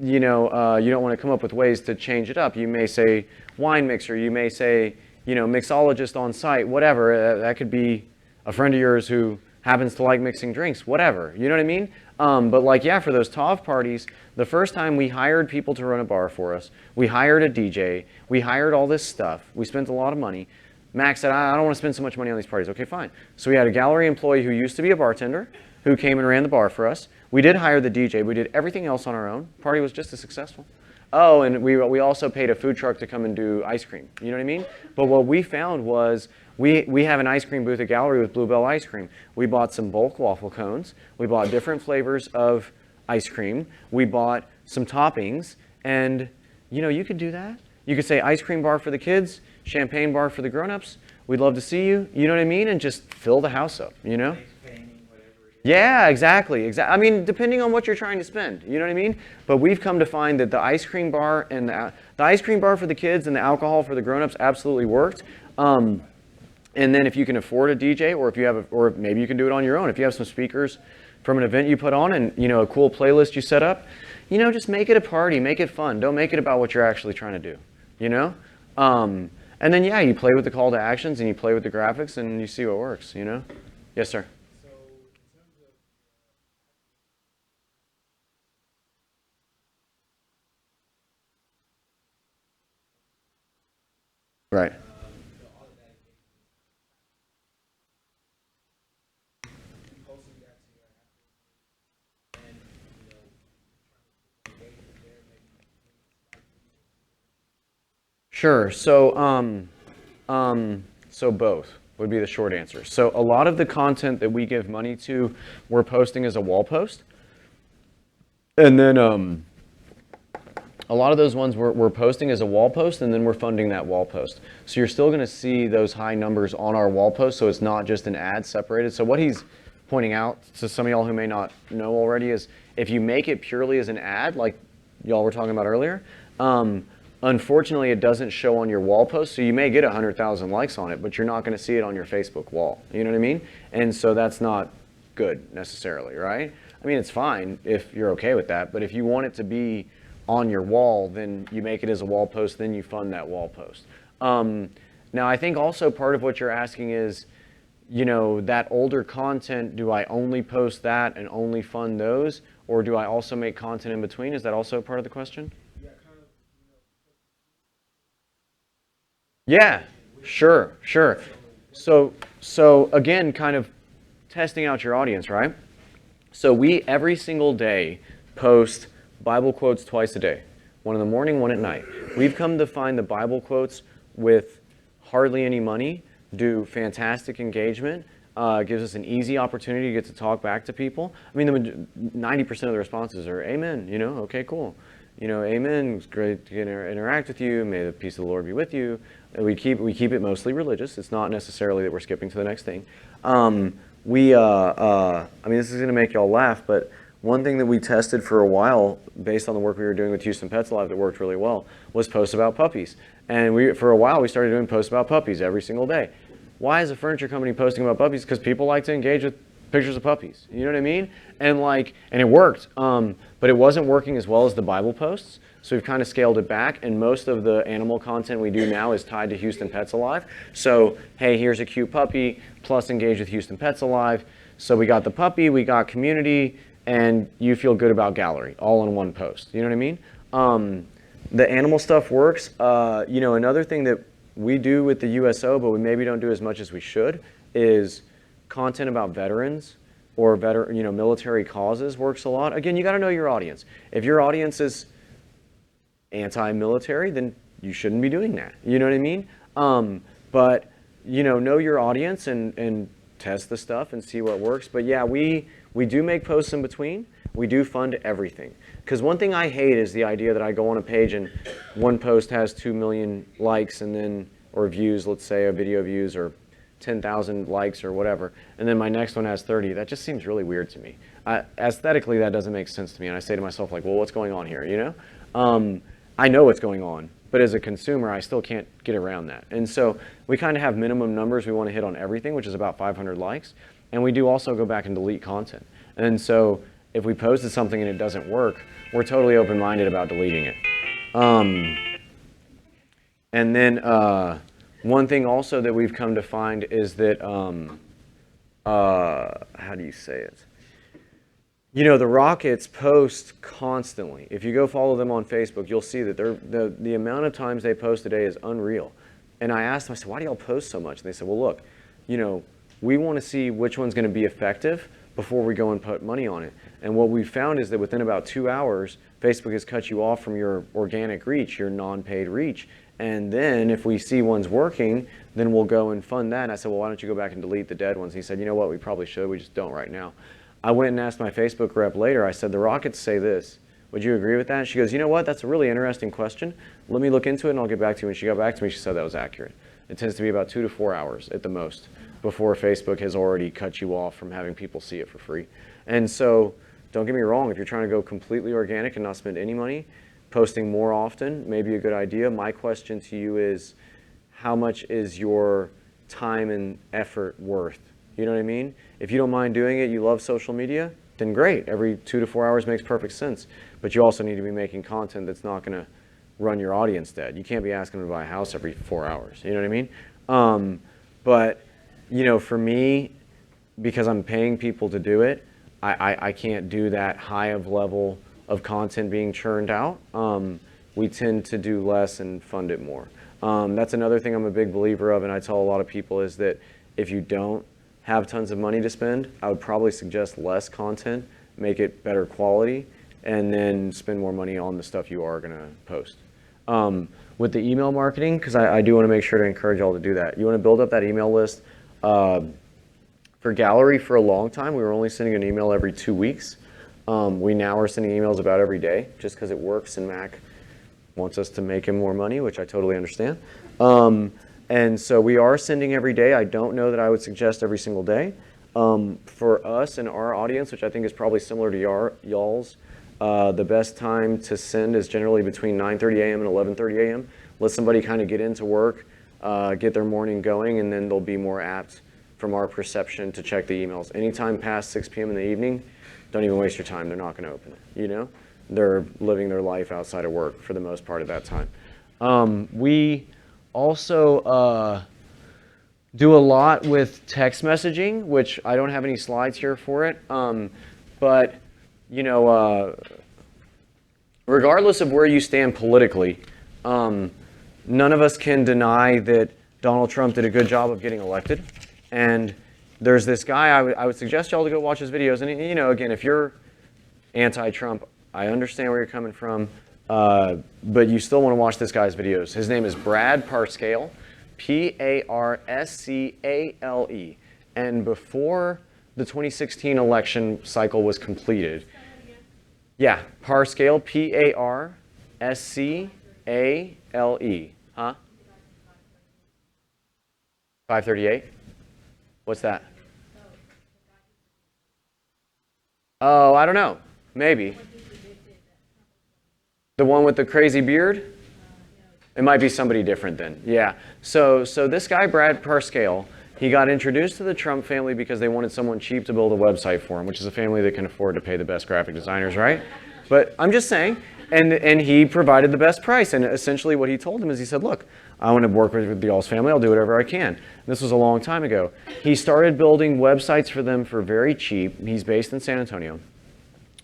you don't want to come up with ways to change it up. You may say wine mixer. You may say, mixologist on site, whatever. That could be a friend of yours who happens to like mixing drinks, whatever. You know what I mean? But like, yeah, for those TOV parties, the first time we hired people to run a bar for us, we hired a DJ, we hired all this stuff, we spent a lot of money. Max said, I don't want to spend so much money on these parties. Okay, fine. So we had a gallery employee who used to be a bartender who came and ran the bar for us. We did hire the DJ. We did everything else on our own. Party was just as successful. Oh, and we also paid a food truck to come and do ice cream. You know what I mean? But what we found was we have an ice cream booth at Gallery with Bluebell ice cream. We bought some bulk waffle cones. We bought different flavors of ice cream. We bought some toppings. And, you could do that. You could say ice cream bar for the kids, champagne bar for the grown-ups. We'd love to see you. You know what I mean? And just fill the house up, Painting, whatever it is. Yeah, exactly. I mean, depending on what you're trying to spend, you know what I mean? But we've come to find that the ice cream bar and the ice cream bar for the kids and the alcohol for the grown-ups absolutely worked. And then if you can afford a DJ, or if you have, or maybe you can do it on your own. If you have some speakers from an event you put on and a cool playlist you set up, just make it a party, make it fun. Don't make it about what you're actually trying to do, And then yeah, you play with the call to actions and you play with the graphics and you see what works, Yes, sir. So in terms of Right. the automatic posting that to your app and engagement there, maybe Sure. So both would be the short answer. So a lot of the content that we give money to, we're posting as a wall post. And then a lot of those ones we're posting as a wall post, and then we're funding that wall post. So you're still going to see those high numbers on our wall post, so it's not just an ad separated. So what he's pointing out to some of y'all who may not know already is if you make it purely as an ad, like y'all were talking about earlier, unfortunately, it doesn't show on your wall post, so you may get 100,000 likes on it, but you're not going to see it on your Facebook wall. You know what I mean? And so that's not good necessarily, right? I mean, it's fine if you're okay with that, but if you want it to be on your wall, then you make it as a wall post, then you fund that wall post. Now, I think also part of what you're asking is, that older content, do I only post that and only fund those, or do I also make content in between? Is that also part of the question? Yeah, sure. So again, kind of testing out your audience, right? So we every single day post Bible quotes twice a day, one in the morning, one at night. We've come to find the Bible quotes with hardly any money do fantastic engagement. Gives us an easy opportunity to get to talk back to people. I mean, 90% of the responses are amen, okay, cool. Amen, it's great to interact with you. May the peace of the Lord be with you. And we keep it mostly religious. It's not necessarily that we're skipping to the next thing. I mean, this is going to make y'all laugh, but one thing that we tested for a while, based on the work we were doing with Houston Pets Alive that worked really well, was posts about puppies. And for a while, we started doing posts about puppies every single day. Why is a furniture company posting about puppies? Because people like to engage with pictures of puppies. You know what I mean? And it worked, but it wasn't working as well as the Bible posts. So we've kind of scaled it back, and most of the animal content we do now is tied to Houston Pets Alive. So, hey, here's a cute puppy, plus engage with Houston Pets Alive. So we got the puppy, we got community, and you feel good about gallery, all in one post. You know what I mean? The animal stuff works. Another thing that we do with the USO, but we maybe don't do as much as we should, is content about veterans or military causes works a lot. Again, you got to know your audience. If your audience is anti-military, then you shouldn't be doing that. You know what I mean? But know your audience and test the stuff and see what works. But yeah, we do make posts in between. We do fund everything. Because one thing I hate is the idea that I go on a page and one post has 2 million likes or views, let's say, video views, or 10,000 likes or whatever, and then my next one has 30. That just seems really weird to me. Aesthetically, that doesn't make sense to me, and I say to myself, well, what's going on here, I know what's going on, but as a consumer, I still can't get around that. And so we kind of have minimum numbers we want to hit on everything, which is about 500 likes. And we do also go back and delete content. And so if we posted something and it doesn't work, we're totally open-minded about deleting it. And then one thing also that we've come to find is that, how do you say it? You know, the Rockets post constantly. If you go follow them on Facebook, you'll see that the amount of times they post a day is unreal. And I asked them, I said, why do y'all post so much? And they said, well, look, you know, we want to see which one's going to be effective before we go and put money on it. And what we found is that within about 2 hours, Facebook has cut you off from your organic reach, your non-paid reach. And then if we see one's working, then we'll go and fund that. And I said, well, why don't you go back and delete the dead ones? And he said, you know what, we probably should, we just don't right now. I went and asked my Facebook rep later, I said, the Rockets say this. Would you agree with that? And she goes, you know what, that's a really interesting question. Let me look into it and I'll get back to you. When she got back to me, she said that was accurate. It tends to be about 2 to 4 hours at the most before Facebook has already cut you off from having people see it for free. And so, don't get me wrong, if you're trying to go completely organic and not spend any money, posting more often may be a good idea. My question to you is, how much is your time and effort worth? You know what I mean? If you don't mind doing it, you love social media, then great. Every 2 to 4 hours makes perfect sense. But you also need to be making content that's not going to run your audience dead. You can't be asking them to buy a house every 4 hours. You know what I mean? But, you know, for me, because I'm paying people to do it, I can't do that high of level of content being churned out. We tend to do less and fund it more. That's another thing I'm a big believer of, and I tell a lot of people, is that if you don't have tons of money to spend, I would probably suggest less content, make it better quality, and then spend more money on the stuff you are going to post. With the email marketing, because I do want to make sure to encourage y'all to do that. You want to build up that email list. For Gallery, for a long time, we were only sending an email every 2 weeks. We now are sending emails about every day, just because it works, and Mac wants us to make him more money, which I totally understand. And so we are sending every day. I don't know that I would suggest every single day. For us and our audience, which I think is probably similar to y'all's, the best time to send is generally between 9:30 a.m. and 11:30 a.m. Let somebody kind of get into work, get their morning going, and then they'll be more apt, from our perception, to check the emails. Anytime past 6 p.m. in the evening, don't even waste your time. They're not going to open it, you know? They're living their life outside of work for the most part of that time. We also do a lot with text messaging, which I don't have any slides here for it. But, you know, regardless of where you stand politically, none of us can deny that Donald Trump did a good job of getting elected. And there's this guy, I would suggest y'all to go watch his videos. And, you know, again, if you're anti-Trump, I understand where you're coming from, but you still want to watch this guy's videos. His name is Brad Parscale, Parscale. And before the 2016 election cycle was completed, yeah, Parscale, Parscale. Huh? 538? What's that? Oh, I don't know. Maybe. The one with the crazy beard? It might be somebody different then. Yeah. So this guy, Brad Parscale, he got introduced to the Trump family because they wanted someone cheap to build a website for him, which is a family that can afford to pay the best graphic designers, right? But I'm just saying, and he provided the best price. And essentially what he told him is, he said, look, I want to work with the Alls family. I'll do whatever I can. This was a long time ago. He started building websites for them for very cheap. He's based in San Antonio.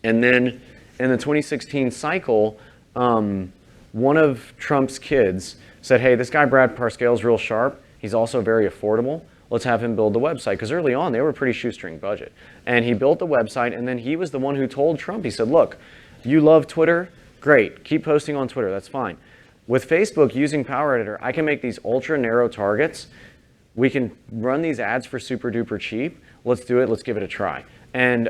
And then in the 2016 cycle, one of Trump's kids said, hey, this guy Brad Parscale is real sharp. He's also very affordable. Let's have him build the website. Because early on, they were a pretty shoestring budget. And he built the website, and then he was the one who told Trump, he said, look, you love Twitter? Great. Keep posting on Twitter. That's fine. With Facebook, using Power Editor, I can make these ultra narrow targets. We can run these ads for super duper cheap. Let's do it. Let's give it a try. And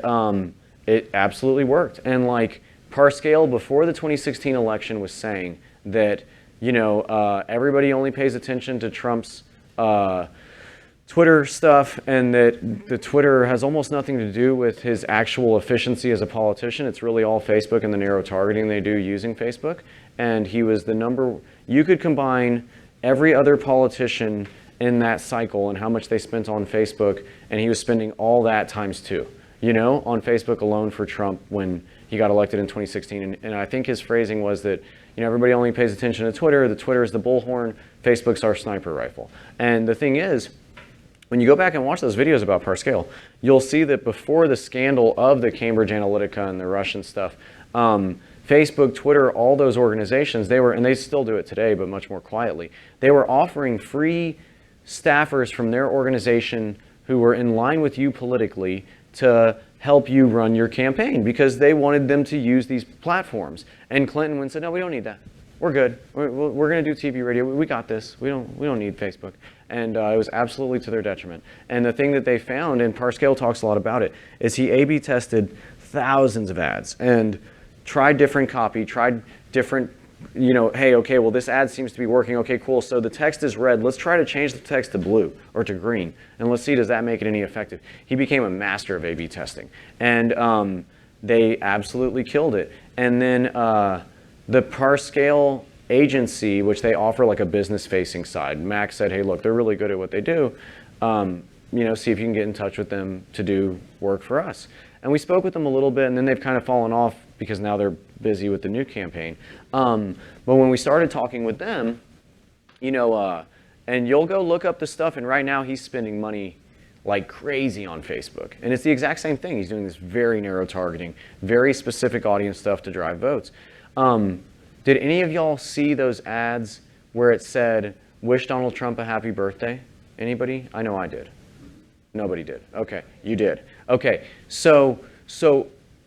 it absolutely worked. And like Parscale, before the 2016 election, was saying that, you know, everybody only pays attention to Trump's Twitter stuff, and that the Twitter has almost nothing to do with his actual efficiency as a politician. It's really all Facebook and the narrow targeting they do using Facebook. And he was the number, you could combine every other politician in that cycle and how much they spent on Facebook, and he was spending all that times 2, you know, on Facebook alone for Trump when he got elected in 2016. And I think his phrasing was that, you know, everybody only pays attention to Twitter. The Twitter is the bullhorn. Facebook's our sniper rifle. And the thing is, when you go back and watch those videos about Parscale, you'll see that before the scandal of the Cambridge Analytica and the Russian stuff, Facebook, Twitter, all those organizations, they were, and they still do it today, but much more quietly, they were offering free staffers from their organization who were in line with you politically to help you run your campaign because they wanted them to use these platforms. And Clinton went and said, no, we don't need that. We're good. We're going to do TV, radio. We got this. We don't need Facebook. And it was absolutely to their detriment. And the thing that they found, and Parscale talks a lot about it, is he A/B tested thousands of ads and tried different copy, tried different, you know, hey, okay, well, this ad seems to be working. Okay, cool. So the text is red. Let's try to change the text to blue or to green. And let's see, does that make it any effective? He became a master of A/B testing. And they absolutely killed it. And then the Parscale agency, which they offer like a business-facing side, Mac said, hey, look, they're really good at what they do. You know, see if you can get in touch with them to do work for us. And we spoke with them a little bit, and then they've kind of fallen off because now they're busy with the new campaign. But when we started talking with them, you know, and you'll go look up the stuff, and right now he's spending money like crazy on Facebook. And it's the exact same thing. He's doing this very narrow targeting, very specific audience stuff to drive votes. Did any of y'all see those ads where it said, wish Donald Trump a happy birthday? Anybody? I know I did. Nobody did. Okay, you did. Okay, so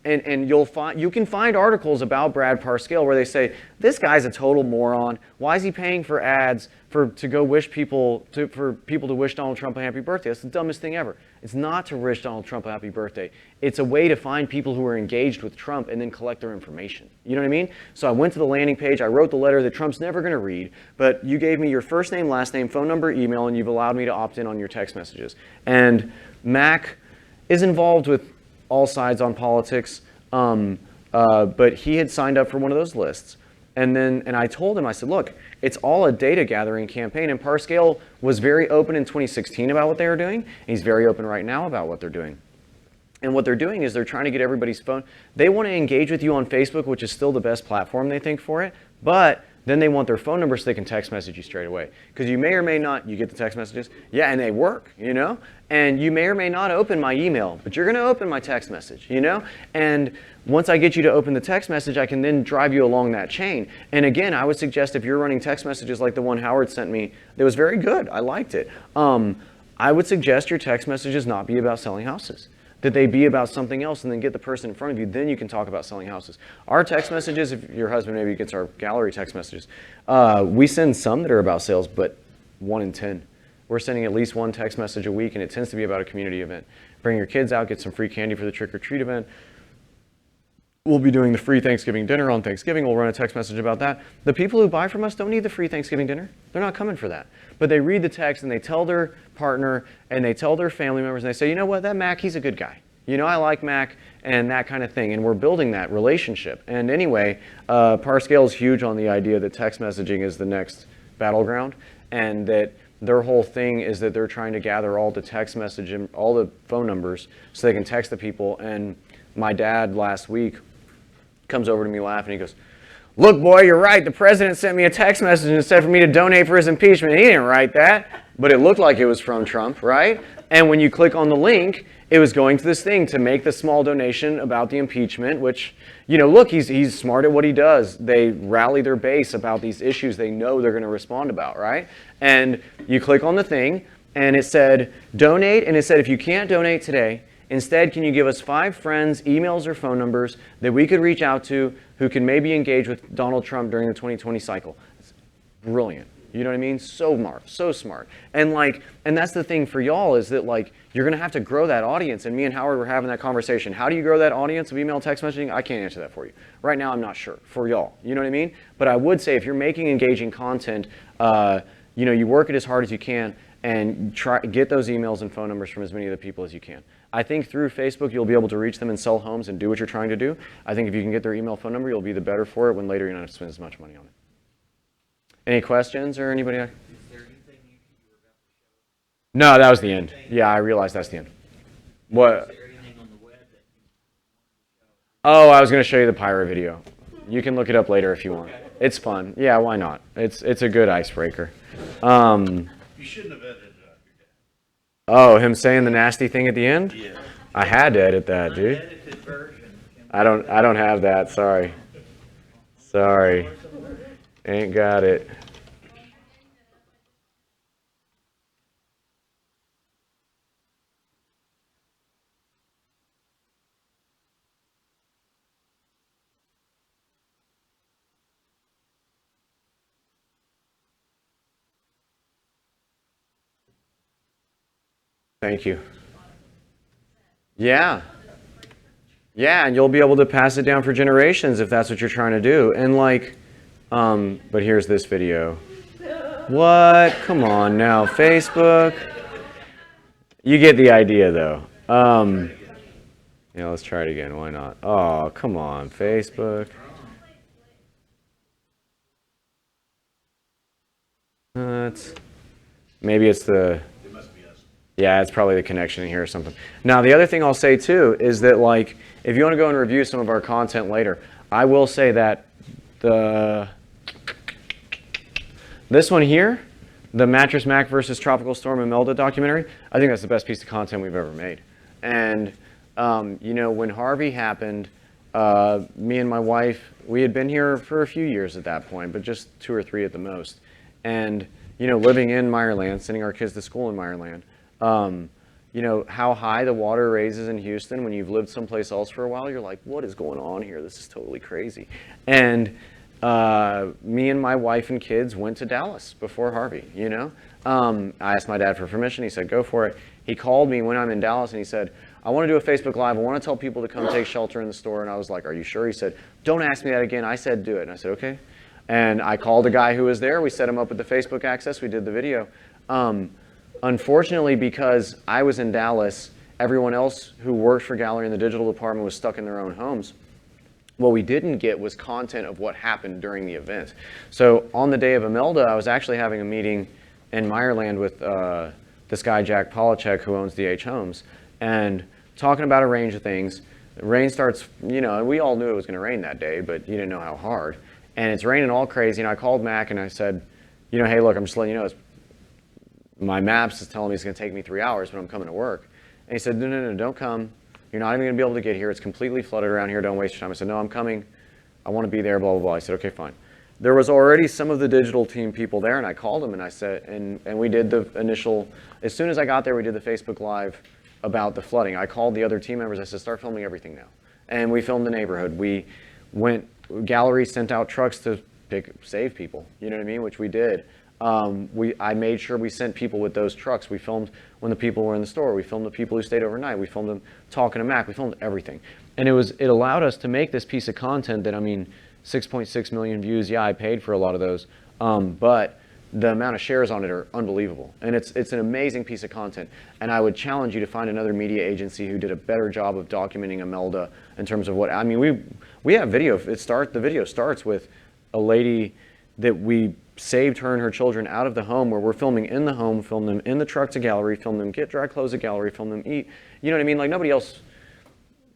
and you can find articles about Brad Parscale where they say, this guy's a total moron. Why is he paying for ads to go wish people for people to wish Donald Trump a happy birthday? That's the dumbest thing ever. It's not to wish Donald Trump a happy birthday. It's a way to find people who are engaged with Trump and then collect their information. You know what I mean? So I went to the landing page, I wrote the letter that Trump's never going to read, but you gave me your first name, last name, phone number, email, and you've allowed me to opt in on your text messages. And Mac is involved with all sides on politics, but he had signed up for one of those lists. And I told him, I said, look, it's all a data gathering campaign. And Parscale was very open in 2016 about what they were doing. And he's very open right now about what they're doing. And what they're doing is they're trying to get everybody's phone. They want to engage with you on Facebook, which is still the best platform, they think, for it. But then they want their phone number so they can text message you straight away. Because you may or may not, you get the text messages. Yeah, and they work, you know? And you may or may not open my email, but you're going to open my text message, you know? And once I get you to open the text message, I can then drive you along that chain. And again, I would suggest if you're running text messages like the one Howard sent me, that was very good. I liked it. I would suggest your text messages not be about selling houses, that they be about something else, and then get the person in front of you. Then you can talk about selling houses. Our text messages, if your husband maybe gets our gallery text messages, we send some that are about sales, but 1 in 10. We're sending at least one text message a week, and it tends to be about a community event. Bring your kids out, get some free candy for the trick-or-treat event. We'll be doing the free Thanksgiving dinner on Thanksgiving. We'll run a text message about that. The people who buy from us don't need the free Thanksgiving dinner. They're not coming for that. But they read the text, and they tell their partner, and they tell their family members, and they say, you know what, that Mac, he's a good guy. You know, I like Mac, and that kind of thing. And we're building that relationship. And anyway, Parscale is huge on the idea that text messaging is the next battleground, and that their whole thing is that they're trying to gather all the text message and all the phone numbers so they can text the people. And my dad last week comes over to me laughing. He goes, look, boy, you're right. The president sent me a text message and said for me to donate for his impeachment. He didn't write that, but it looked like it was from Trump, right? And when you click on the link, it was going to this thing to make the small donation about the impeachment, which, you know, look, he's smart at what he does. They rally their base about these issues they know they're going to respond about, right? And you click on the thing, and it said, donate, and it said, if you can't donate today, instead, can you give us 5 friends, emails, or phone numbers that we could reach out to who can maybe engage with Donald Trump during the 2020 cycle? It's brilliant. You know what I mean? So smart. And that's the thing for y'all is that you're going to have to grow that audience. And me and Howard were having that conversation. How do you grow that audience of email, text messaging? I can't answer that for you. Right now, I'm not sure for y'all. You know what I mean? But I would say if you're making engaging content, you know, you work it as hard as you can. and get those emails and phone numbers from as many of the people as you can. I think through Facebook you'll be able to reach them and sell homes and do what you're trying to do. I think if you can get their email, phone number, you'll be the better for it when later you're not going to spend as much money on it. Any questions or anybody? Is there anything you were about to show? No, that was the end. Yeah, I realized that's the end. What? Is there anything on the web that you wanted to show? Oh, I was going to show you the pyro video. You can look it up later if you want. It's fun. Yeah, why not? It's a good icebreaker. You shouldn't have edited your dad. Oh, him saying the nasty thing at the end? Yeah. I had to edit that, dude. Unedited version. I don't have that. Sorry. Sorry. Ain't got it. Thank you. Yeah. Yeah, and you'll be able to pass it down for generations if that's what you're trying to do. And like, but here's this video. What? Come on now, Facebook. You get the idea though. Yeah, let's try it again. Why not? Oh, come on, Facebook. Maybe it's the. It must be us. Yeah, it's probably the connection in here or something. Now, the other thing I'll say too is that like, if you want to go and review some of our content later, I will say that this one here, the Mattress Mac versus Tropical Storm Imelda documentary, I think that's the best piece of content we've ever made. And you know, when Harvey happened, me and my wife, we had been here for a few years at that point, but just 2 or 3 at the most. And you know, living in Meyerland, sending our kids to school in Meyerland. You know, how high the water raises in Houston when you've lived someplace else for a while, you're like, what is going on here? This is totally crazy. And me and my wife and kids went to Dallas before Harvey, you know. I asked my dad for permission. He said, go for it. He called me when I'm in Dallas and he said, I want to do a Facebook Live. I want to tell people to come take shelter in the store. And I was like, are you sure? He said, don't ask me that again. I said, do it. And I said, okay. And I called a guy who was there. We set him up with the Facebook access. We did the video. Unfortunately, because I was in Dallas, everyone else who worked for Gallery in the digital department was stuck in their own homes. What we didn't get was content of what happened during the event. So on the day of Imelda, I was actually having a meeting in Meyerland with this guy, Jack Polachek, who owns DH Homes, and talking about a range of things. The rain starts, you know, and we all knew it was going to rain that day, but you didn't know how hard. And it's raining all crazy, and I called Mac and I said, you know, hey, look, I'm just letting you know, my maps is telling me it's going to take me 3 hours, but I'm coming to work. And he said, no, don't come. You're not even going to be able to get here. It's completely flooded around here. Don't waste your time. I said, no, I'm coming. I want to be there, blah, blah, blah. I said, okay, fine. There was already some of the digital team people there, and I called them, and I said, and we did the initial, as soon as I got there, we did the Facebook Live about the flooding. I called the other team members. I said, start filming everything now. And we filmed the neighborhood. We went, Gallery sent out trucks to save people, you know what I mean, which we did. I made sure we sent people with those trucks. We filmed when the people were in the store. We filmed the people who stayed overnight. We filmed them talking to Mac. We filmed everything. And it allowed us to make this piece of content that, I mean, 6.6 million views. Yeah, I paid for a lot of those. But the amount of shares on it are unbelievable. And it's an amazing piece of content. And I would challenge you to find another media agency who did a better job of documenting Imelda in terms of what, I mean, we have video. The video starts with a lady that we saved her and her children out of the home, where we're filming in the home, film them in the truck to Gallery, film them get dry clothes at Gallery, film them eat. You know what I mean? Like, nobody else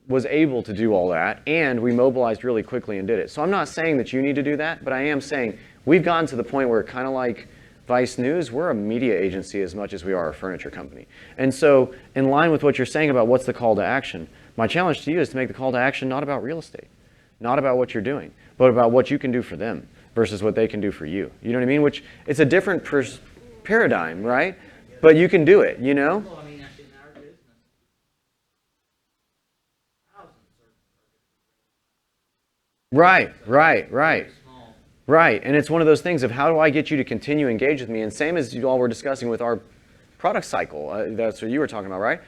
was able to do all that, and we mobilized really quickly and did it. So I'm not saying that you need to do that, but I am saying we've gotten to the point where, kind of like Vice News, we're a media agency as much as we are a furniture company. And so in line with what you're saying about what's the call to action, my challenge to you is to make the call to action not about real estate, not about what you're doing, but about what you can do for them versus what they can do for you. You know what I mean? Which, it's a different paradigm, right? But you can do it, you know? Well, I mean, in our business, thousands Right. small. Right, and it's one of those things of, how do I get you to continue to engage with me? And same as you all were discussing with our product cycle, that's what you were talking about, right?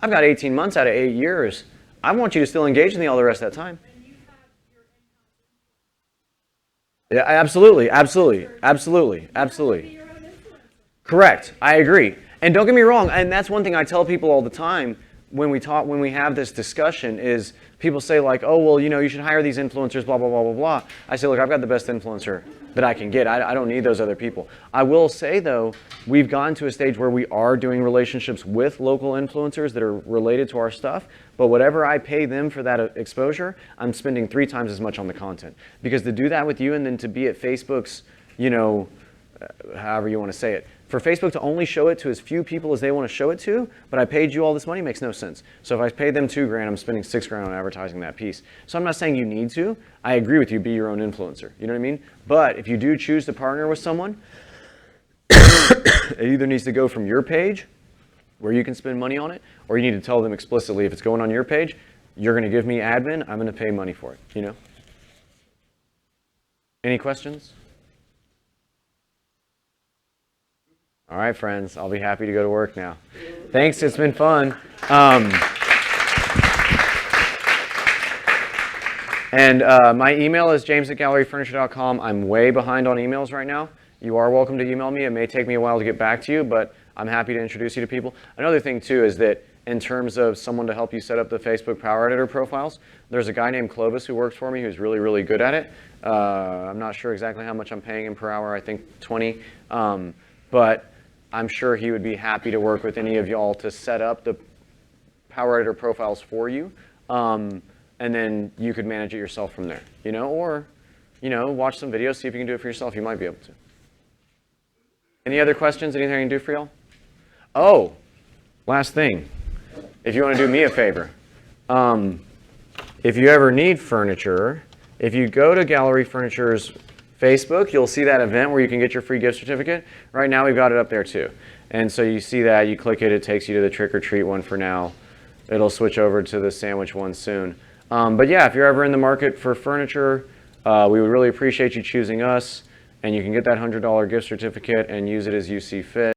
I've got 18 months out of 8 years. I want you to still engage with me all the rest of that time. Yeah, absolutely. Correct, I agree. And don't get me wrong, and that's one thing I tell people all the time when we have this discussion is people say like, oh, well, you should hire these influencers, blah, blah, blah, blah, blah. I say, look, I've got the best influencer that I can get. I don't need those other people. I will say, though, we've gotten to a stage where we are doing relationships with local influencers that are related to our stuff, but whatever I pay them for that exposure, I'm spending 3 times as much on the content. Because to do that with you and then to be at Facebook's, however you want to say it, for Facebook to only show it to as few people as they want to show it to, but I paid you all this money, makes no sense. So if I paid them $2,000, I'm spending $6,000 on advertising that piece. So I'm not saying you need to. I agree with you, be your own influencer. You know what I mean? But if you do choose to partner with someone, it either needs to go from your page, where you can spend money on it, or you need to tell them explicitly, if it's going on your page, you're going to give me admin, I'm going to pay money for it, Any questions? All right, friends, I'll be happy to go to work now. Thanks, it's been fun. My email is james@galleryfurniture.com. I'm way behind on emails right now. You are welcome to email me. It may take me a while to get back to you, but I'm happy to introduce you to people. Another thing, too, is that in terms of someone to help you set up the Facebook Power Editor profiles, there's a guy named Clovis who works for me who's really, really good at it. I'm not sure exactly how much I'm paying him per hour. I think 20. But I'm sure he would be happy to work with any of y'all to set up the Power Editor profiles for you. And then you could manage it yourself from there, or, watch some videos, see if you can do it for yourself. You might be able to. Any other questions? Anything I can do for y'all? Oh, last thing. If you want to do me a favor, if you ever need furniture, if you go to Gallery Furniture's Facebook, you'll see that event where you can get your free gift certificate. Right now, we've got it up there too. And so you see that, you click it, it takes you to the trick or treat one for now. It'll switch over to the sandwich one soon. But yeah, if you're ever in the market for furniture, we would really appreciate you choosing us. And you can get that $100 gift certificate and use it as you see fit.